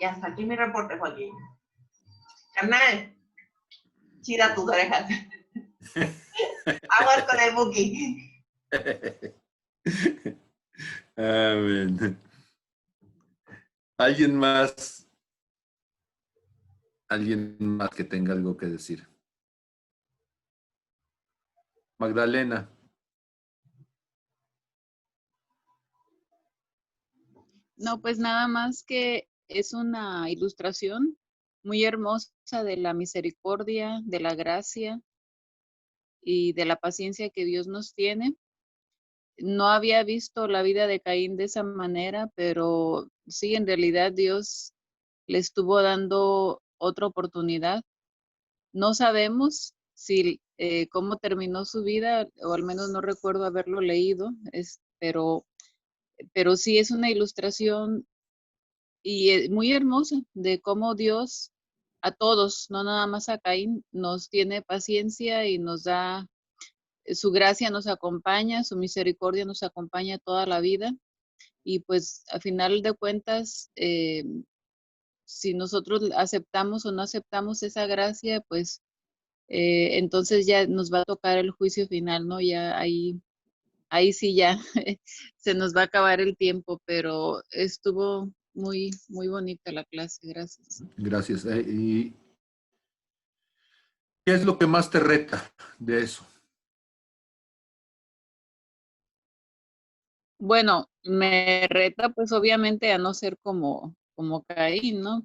[SPEAKER 4] Y hasta aquí mi reporte, Joaquín. Carnal, chida tus orejas. Aguas con el Buki.
[SPEAKER 1] Amén. ¿Alguien más? ¿Alguien más que tenga algo que decir? Magdalena.
[SPEAKER 3] No, pues nada más que es una ilustración muy hermosa de la misericordia, de la gracia y de la paciencia que Dios nos tiene. No había visto la vida de Caín de esa manera, pero sí, en realidad Dios le estuvo dando otra oportunidad. No sabemos si cómo terminó su vida, o al menos no recuerdo haberlo leído, pero sí es una ilustración y muy hermosa de cómo Dios a todos, no nada más a Caín, nos tiene paciencia y nos da su gracia, nos acompaña, su misericordia nos acompaña toda la vida. Y pues a final de cuentas, si nosotros aceptamos o no aceptamos esa gracia, pues entonces ya nos va a tocar el juicio final, ¿no? Ya ahí sí ya se nos va a acabar el tiempo, pero estuvo muy, muy bonita la clase, gracias.
[SPEAKER 1] Gracias. ¿Y qué es lo que más te reta de eso?
[SPEAKER 3] Bueno, me reta pues obviamente a no ser como Caín, ¿no?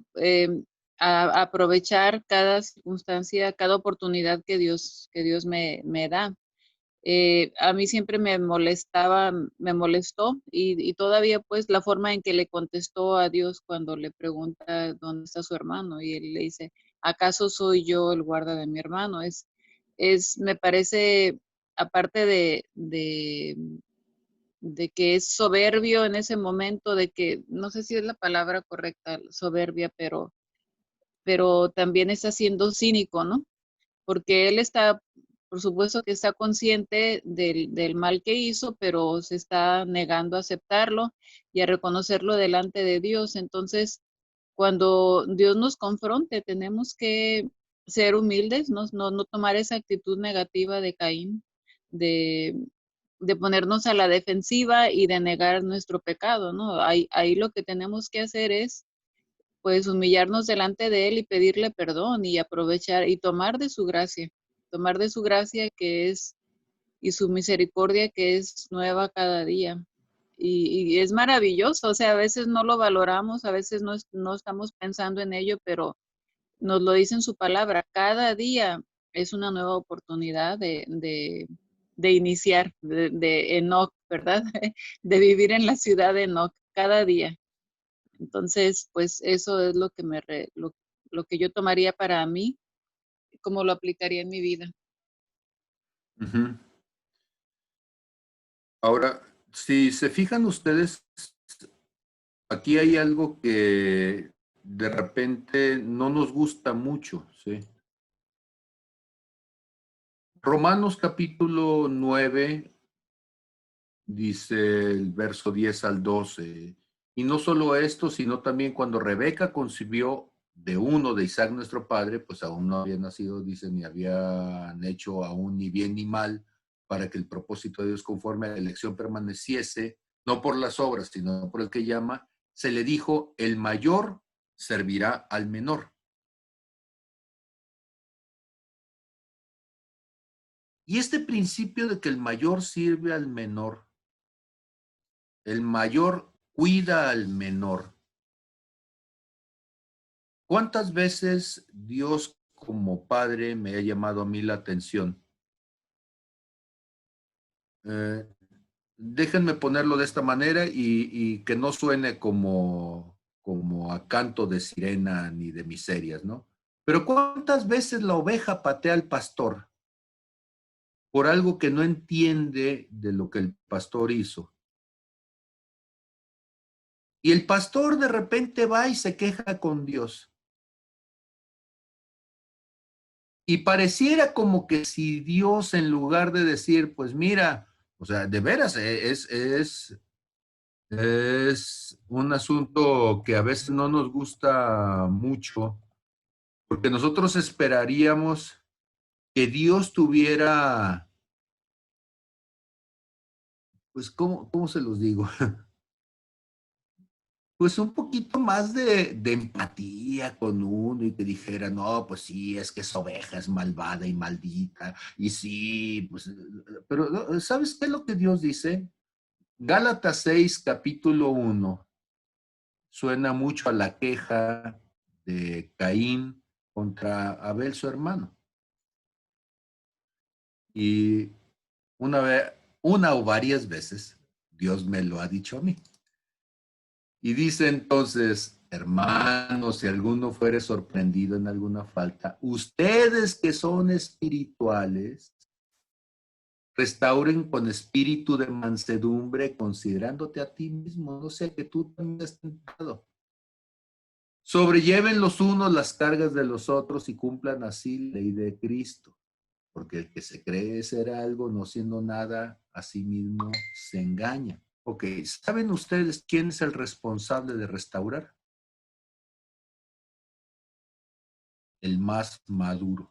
[SPEAKER 3] A aprovechar cada circunstancia, cada oportunidad que Dios me da. A mí siempre me molestó y todavía pues la forma en que le contestó a Dios cuando le pregunta dónde está su hermano y él le dice, ¿acaso soy yo el guarda de mi hermano? Me parece, aparte de que es soberbio en ese momento, de que, no sé si es la palabra correcta, soberbia, pero también está siendo cínico, ¿no? Porque él está, por supuesto que está consciente del mal que hizo, pero se está negando a aceptarlo y a reconocerlo delante de Dios. Entonces, cuando Dios nos confronte, tenemos que ser humildes, no tomar esa actitud negativa de Caín, de, de ponernos a la defensiva y de negar nuestro pecado, ¿no? Ahí lo que tenemos que hacer es pues humillarnos delante de Él y pedirle perdón y aprovechar y tomar de su gracia que es, y su misericordia que es nueva cada día. Y es maravilloso, o sea, a veces no lo valoramos, a veces no estamos pensando en ello, pero nos lo dice en su palabra, cada día es una nueva oportunidad de iniciar, de Enoc, ¿verdad? De vivir en la ciudad de Enoc cada día. Entonces, pues eso es lo que yo tomaría para mí, cómo lo aplicaría en mi vida.
[SPEAKER 1] Ujú. Ahora, si se fijan ustedes, aquí hay algo que de repente no nos gusta mucho, ¿sí? Romanos capítulo 9 dice el verso 10 al 12, y no solo esto, sino también cuando Rebeca concibió de uno de Isaac nuestro padre, pues aún no había nacido, dice, ni habían hecho aún ni bien ni mal, para que el propósito de Dios conforme a la elección permaneciese, no por las obras, sino por el que llama, se le dijo, el mayor servirá al menor. Y este principio de que el mayor sirve al menor, el mayor cuida al menor. ¿Cuántas veces Dios como padre me ha llamado a mí la atención? Eh, Déjenme ponerlo de esta manera y que no suene como a canto de sirena ni de miserias, ¿no? Pero ¿cuántas veces la oveja patea al pastor por algo que no entiende de lo que el pastor hizo? Y el pastor de repente va y se queja con Dios. Y pareciera como que si Dios, en lugar de decir, pues mira, o sea, de veras, es un asunto que a veces no nos gusta mucho, porque nosotros esperaríamos que Dios tuviera, pues, ¿cómo se los digo? Pues un poquito más de empatía con uno y que dijera, no, pues sí, es que esa oveja es malvada y maldita, y sí, pues, pero ¿sabes qué es lo que Dios dice? Gálatas 6, capítulo 1, suena mucho a la queja de Caín contra Abel, su hermano. Y una vez, una o varias veces, Dios me lo ha dicho a mí. Y dice entonces, hermanos, si alguno fuere sorprendido en alguna falta, ustedes que son espirituales, restauren con espíritu de mansedumbre, considerándote a ti mismo, no sea que tú también has tentado. Sobrelleven los unos las cargas de los otros y cumplan así la ley de Cristo, porque el que se cree ser algo no siendo nada, a sí mismo se engaña. Ok, ¿saben ustedes quién es el responsable de restaurar? El más maduro.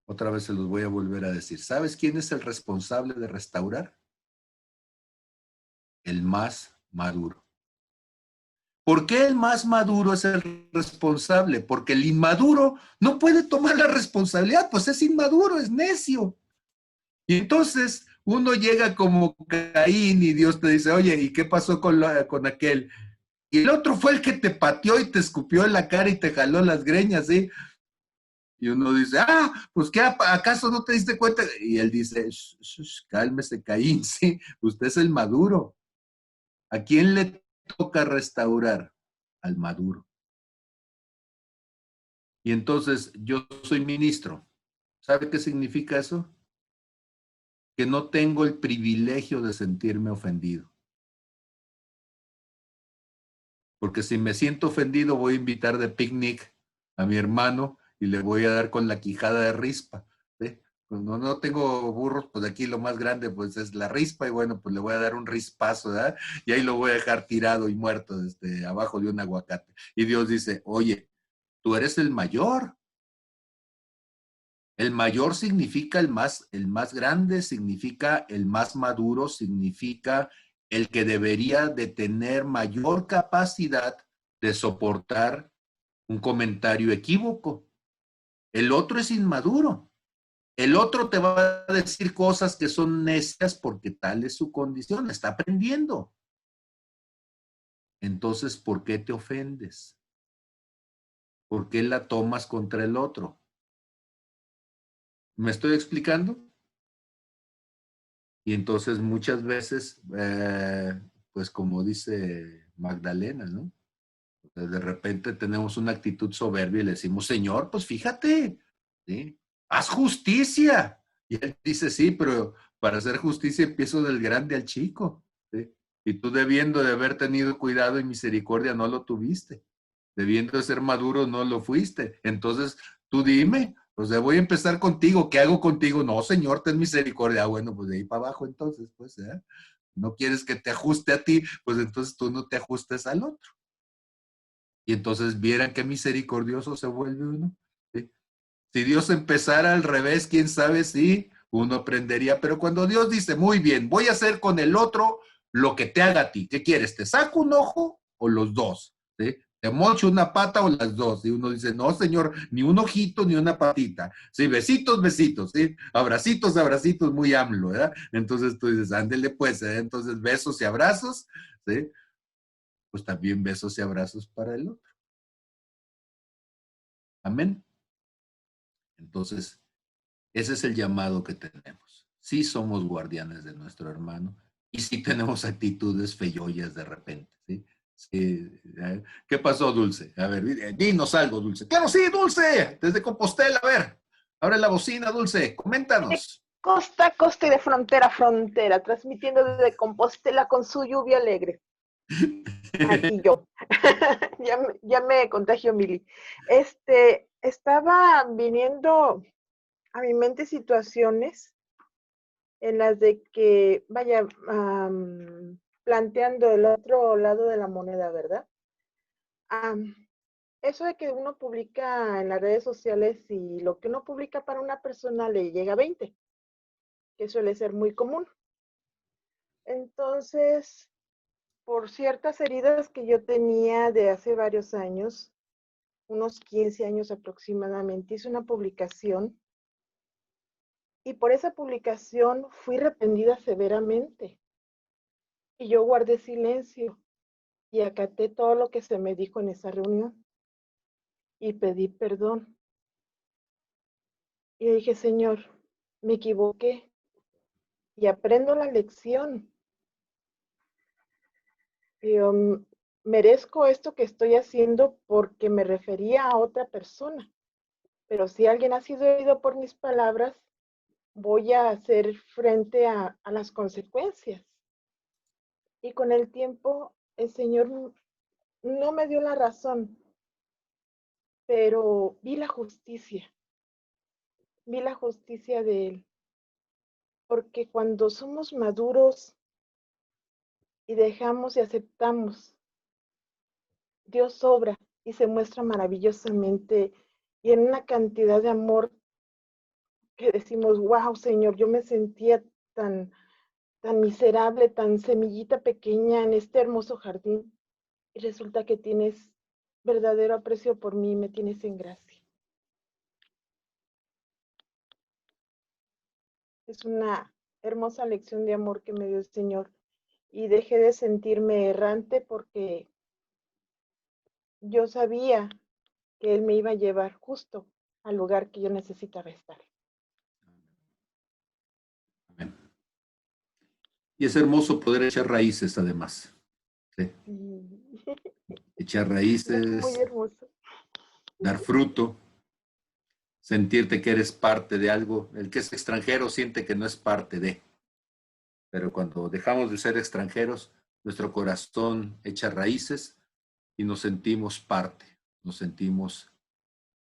[SPEAKER 1] Otra vez se los voy a volver a decir. ¿Sabes quién es el responsable de restaurar? El más maduro. ¿Por qué el más maduro es el responsable? Porque el inmaduro no puede tomar la responsabilidad, pues es inmaduro, es necio. Y entonces uno llega como Caín y Dios te dice, oye, ¿y qué pasó con aquel? Y el otro fue el que te pateó y te escupió en la cara y te jaló las greñas, ¿sí? Y uno dice, pues ¿qué, acaso no te diste cuenta? Y él dice, cálmese, Caín, sí, usted es el maduro. ¿A quién le toca restaurar? Al maduro. Y entonces yo soy ministro. ¿Sabe qué significa eso? Que no tengo el privilegio de sentirme ofendido. Porque si me siento ofendido, voy a invitar de picnic a mi hermano y le voy a dar con la quijada de rispa. ¿Sí? Pues no tengo burros, pues aquí lo más grande pues es la rispa y bueno, pues le voy a dar un rispazo, ¿verdad? Y ahí lo voy a dejar tirado y muerto abajo de un aguacate. Y Dios dice, oye, tú eres el mayor. El mayor significa el más grande, significa el más maduro, significa el que debería de tener mayor capacidad de soportar un comentario equívoco. El otro es inmaduro. El otro te va a decir cosas que son necias porque tal es su condición, está aprendiendo. Entonces, ¿por qué te ofendes? ¿Por qué la tomas contra el otro? ¿Me estoy explicando? Y entonces muchas veces, pues como dice Magdalena, ¿no? De repente tenemos una actitud soberbia y le decimos, Señor, pues fíjate, ¿sí? Haz justicia. Y él dice, sí, pero para hacer justicia empiezo del grande al chico, ¿sí? Y tú debiendo de haber tenido cuidado y misericordia no lo tuviste. Debiendo de ser maduro no lo fuiste. Entonces, tú dime, pues voy a empezar contigo. ¿Qué hago contigo? No, Señor, ten misericordia. Bueno, pues de ahí para abajo entonces, pues, ¿eh? No quieres que te ajuste a ti, pues entonces tú no te ajustes al otro. Y entonces vieran qué misericordioso se vuelve uno. ¿Sí? Si Dios empezara al revés, quién sabe si uno aprendería. Pero cuando Dios dice, muy bien, voy a hacer con el otro lo que te haga a ti. ¿Qué quieres? ¿Te saco un ojo o los dos? ¿Sí? ¿Te mocho una pata o las dos? Y uno dice, no, Señor, ni un ojito ni una patita. Sí, besitos, besitos, ¿sí? Abracitos, abracitos, muy AMLO, ¿verdad? Entonces tú dices, ándele pues, ¿eh? Entonces besos y abrazos, ¿sí? Pues también besos y abrazos para el otro. Amén. Entonces, ese es el llamado que tenemos. Sí somos guardianes de nuestro hermano y sí tenemos actitudes feyollas de repente, ¿sí? Sí. ¿Qué pasó, Dulce? A ver, dinos algo, Dulce. Claro, sí, Dulce, desde Compostela, a ver. Abre la bocina, Dulce, coméntanos.
[SPEAKER 5] Costa a costa y de frontera a frontera, transmitiendo desde Compostela con su lluvia alegre. Aquí yo. ya me contagio, Mili. Estaba viniendo a mi mente situaciones en las de que, vaya, planteando el otro lado de la moneda, ¿verdad? Eso de que uno publica en las redes sociales y lo que uno publica para una persona le llega a 20, que suele ser muy común. Entonces, por ciertas heridas que yo tenía de hace varios años, unos 15 años aproximadamente, hice una publicación y por esa publicación fui reprendida severamente y yo guardé silencio y acaté todo lo que se me dijo en esa reunión y pedí perdón. Y dije, Señor, me equivoqué y aprendo la lección. Yo merezco esto que estoy haciendo porque me refería a otra persona. Pero si alguien ha sido herido por mis palabras, voy a hacer frente a las consecuencias. Y con el tiempo, el Señor no me dio la razón, pero vi la justicia de Él. Porque cuando somos maduros y dejamos y aceptamos, Dios obra y se muestra maravillosamente y en una cantidad de amor que decimos, wow, Señor, yo me sentía tan miserable, tan semillita pequeña en este hermoso jardín, y resulta que tienes verdadero aprecio por mí y me tienes en gracia. Es una hermosa lección de amor que me dio el Señor y dejé de sentirme errante porque yo sabía que Él me iba a llevar justo al lugar que yo necesitaba estar.
[SPEAKER 1] Amén. Y es hermoso poder echar raíces, además. ¿Sí? Echar
[SPEAKER 5] Muy
[SPEAKER 1] raíces,
[SPEAKER 5] hermoso.
[SPEAKER 1] dar fruto, sentirte que eres parte de algo. El que es extranjero siente que no es parte de. Pero cuando dejamos de ser extranjeros, nuestro corazón echa raíces y nos sentimos parte, nos sentimos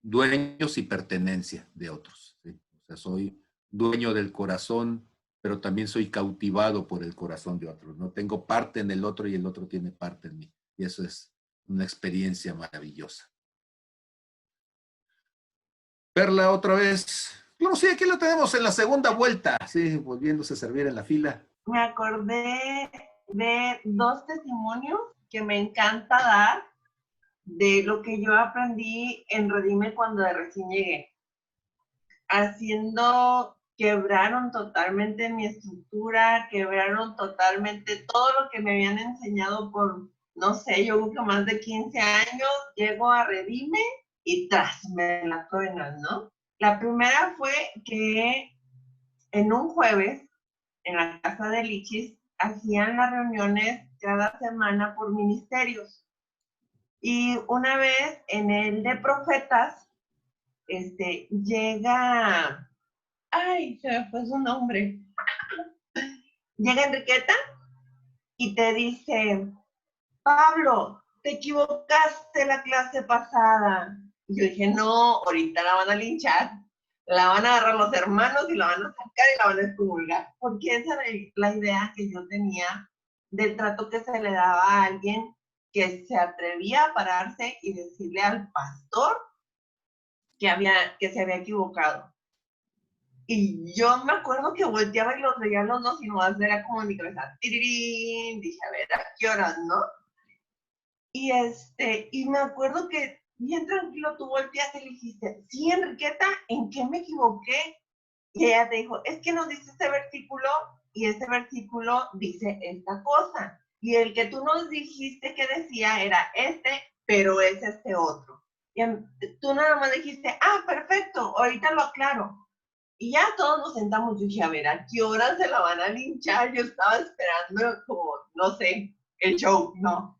[SPEAKER 1] dueños y pertenencia de otros. ¿Sí? O sea, soy dueño del corazón, pero también soy cautivado por el corazón de otros. No tengo parte en el otro y el otro tiene parte en mí. Y eso es una experiencia maravillosa. Perla, otra vez. Bueno, sí, aquí lo tenemos en la segunda vuelta. Sí, volviéndose a servir en la fila.
[SPEAKER 4] Me acordé de dos testimonios que me encanta dar de lo que yo aprendí en Redime cuando de recién llegué. Quebraron totalmente mi estructura, quebraron totalmente todo lo que me habían enseñado por, no sé, yo creo que más de 15 años. Llego a Redime y tras, me la truenan, ¿no? La primera fue que en un jueves, en la casa de Lichis, hacían las reuniones cada semana por ministerios. Y una vez en el de profetas, llega, ay, se me fue su nombre, llega Enriqueta y te dice, Pablo, te equivocaste la clase pasada. Y yo dije, no, ahorita la van a linchar, la van a agarrar los hermanos y la van a sacar y la van a excomulgar. Porque esa era la idea que yo tenía del trato que se le daba a alguien que se atrevía a pararse y decirle al pastor que se había equivocado. Y yo me acuerdo que volteaba y los veía los dos y nomás era como en mi cabeza, tirirín, dije, a ver, ¿a qué horas, no? Y me acuerdo que bien tranquilo tú volteaste y le dijiste, sí, Enriqueta, ¿en qué me equivoqué? Y ella te dijo, es que nos dice este versículo y este versículo dice esta cosa. Y el que tú nos dijiste que decía era este, pero es este otro. Y tú nada más dijiste, ah, perfecto, ahorita lo aclaro. Y ya todos nos sentamos. Yo dije, a ver, ¿a qué hora se la van a linchar? Yo estaba esperando como, no sé, el show, ¿no?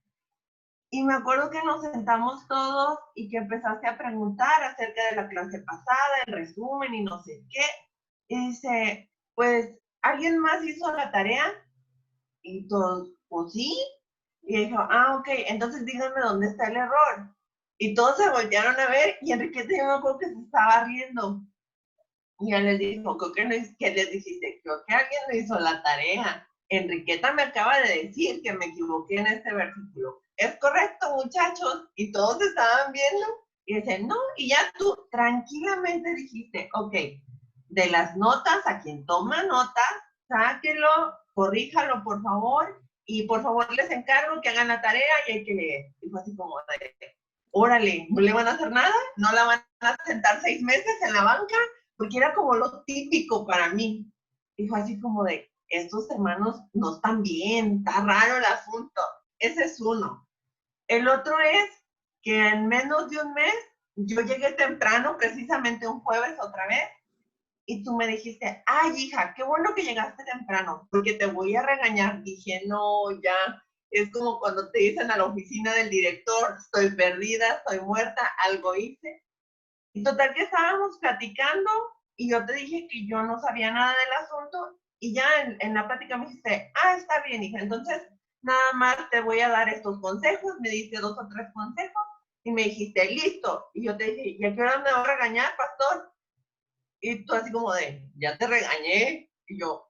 [SPEAKER 4] Y me acuerdo que nos sentamos todos y que empezaste a preguntar acerca de la clase pasada, el resumen y no sé qué. Y dice, pues, ¿alguien más hizo la tarea? Y todos, pues sí. Y dijo, ah, ok, entonces díganme dónde está el error. Y todos se voltearon a ver y Enriqueta yo me acuerdo que se estaba riendo. Y ya les dijo, ¿qué les dijiste? Creo que alguien no hizo la tarea. Enriqueta me acaba de decir que me equivoqué en este versículo. ¿Es correcto, muchachos? Y todos estaban viendo y dicen, no, y ya tú tranquilamente dijiste, ok, de las notas, a quien toma notas, sáquelo, corríjalo, por favor, y por favor les encargo que hagan la tarea y hay que leer. Y fue así como, órale, ¿no le van a hacer nada? ¿No la van a sentar 6 meses en la banca? Porque era como lo típico para mí. Y fue así como de, estos hermanos no están bien, está raro el asunto. Ese es uno. El otro es que en menos de un mes, yo llegué temprano, precisamente un jueves otra vez, y tú me dijiste, ay, hija, qué bueno que llegaste temprano, porque te voy a regañar. Dije, no, ya, es como cuando te dicen a la oficina del director, estoy perdida, estoy muerta, algo hice. Y total que estábamos platicando y yo te dije que yo no sabía nada del asunto y ya en la plática me dijiste, ah, está bien, hija, entonces nada más te voy a dar estos consejos, me diste 2 o 3 consejos y me dijiste, listo. Y yo te dije, ¿y a qué hora me va a regañar, pastor? Y tú así como de, ya te regañé. Y yo,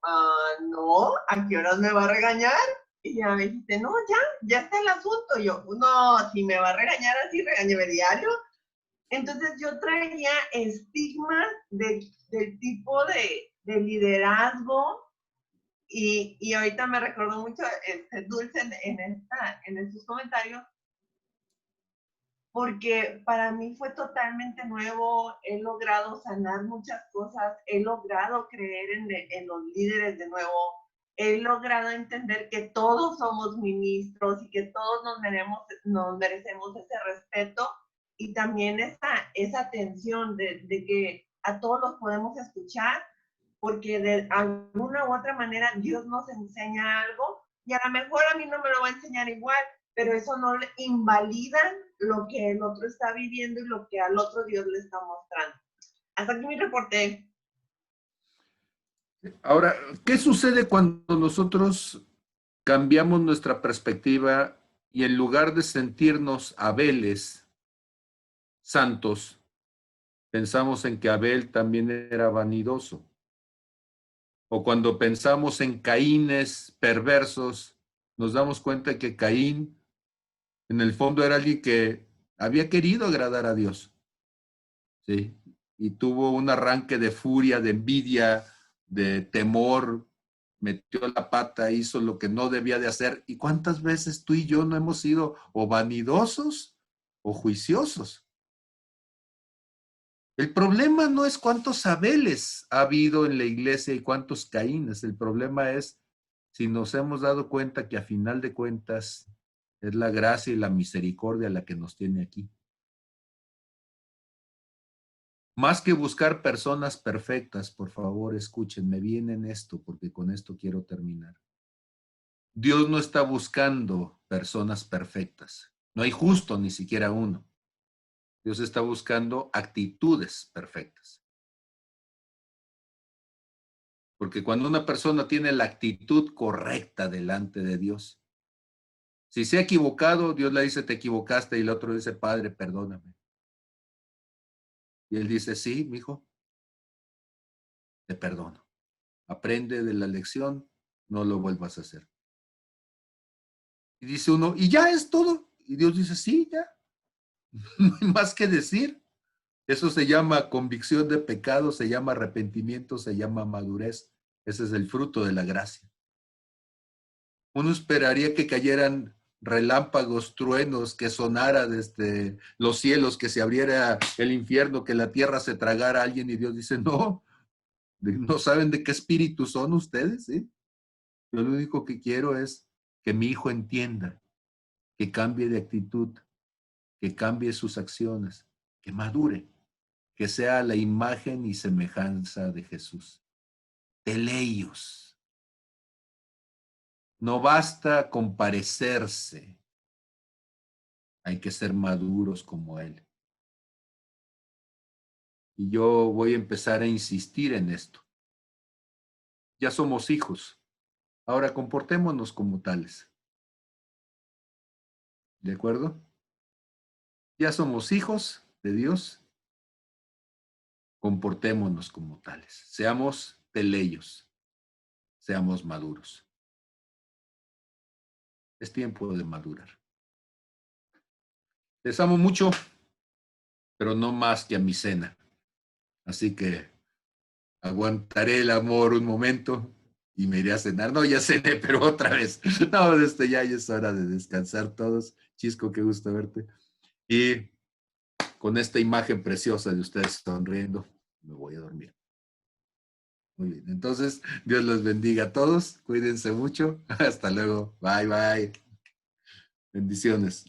[SPEAKER 4] no, ¿a qué horas me va a regañar? Y ya me dijiste, no, ya está el asunto. Y yo, no, si me va a regañar así, regáñeme diario. Entonces yo traía estigmas del tipo de liderazgo y ahorita me recordó mucho Dulce en estos comentarios, porque para mí fue totalmente nuevo, he logrado sanar muchas cosas, he logrado creer en los líderes de nuevo, he logrado entender que todos somos ministros y que todos nos merecemos ese respeto. y también esa tensión de que a todos los podemos escuchar, porque de alguna u otra manera Dios nos enseña algo y a lo mejor a mí no me lo va a enseñar igual, pero eso no invalida lo que el otro está viviendo y lo que al otro Dios le está mostrando. Hasta aquí mi reporte.
[SPEAKER 1] Ahora, ¿qué sucede cuando nosotros cambiamos nuestra perspectiva y en lugar de sentirnos Abeles santos, pensamos en que Abel también era vanidoso? O cuando pensamos en Caínes perversos, nos damos cuenta que Caín en el fondo era alguien que había querido agradar a Dios, ¿sí? Y tuvo un arranque de furia, de envidia, de temor, metió la pata, hizo lo que no debía de hacer. ¿Y cuántas veces tú y yo no hemos sido o vanidosos o juiciosos? El problema no es cuántos Abeles ha habido en la iglesia y cuántos Caínes. El problema es si nos hemos dado cuenta que a final de cuentas es la gracia y la misericordia la que nos tiene aquí. Más que buscar personas perfectas, por favor, escúchenme bien en esto, porque con esto quiero terminar. Dios no está buscando personas perfectas. No hay justo ni siquiera uno. Dios está buscando actitudes perfectas. Porque cuando una persona tiene la actitud correcta delante de Dios, si se ha equivocado, Dios le dice, te equivocaste, y el otro dice, Padre, perdóname. Y él dice, sí, mijo, te perdono. Aprende de la lección, no lo vuelvas a hacer. Y dice uno, y ya es todo. Y Dios dice, sí, ya. No hay más que decir. Eso se llama convicción de pecado, se llama arrepentimiento, se llama madurez. Ese es el fruto de la gracia. Uno esperaría que cayeran relámpagos, truenos, que sonara desde los cielos, que se abriera el infierno, que la tierra se tragara a alguien, y Dios dice, no saben de qué espíritu son ustedes, ¿sí? Yo lo único que quiero es que mi hijo entienda, que cambie de actitud, que cambie sus acciones, que madure, que sea la imagen y semejanza de Jesús. Teleios. No basta con parecerse, hay que ser maduros como Él. Y yo voy a empezar a insistir en esto. Ya somos hijos, ahora comportémonos como tales. ¿De acuerdo? Ya somos hijos de Dios, comportémonos como tales. Seamos teleios, seamos maduros. Es tiempo de madurar. Les amo mucho, pero no más que a mi cena. Así que aguantaré el amor un momento y me iré a cenar. No, ya cené, pero otra vez. No, ya es hora de descansar todos. Chisco, qué gusto verte. Y con esta imagen preciosa de ustedes sonriendo, me voy a dormir. Muy bien, entonces Dios los bendiga a todos. Cuídense mucho. Hasta luego. Bye, bye. Bendiciones.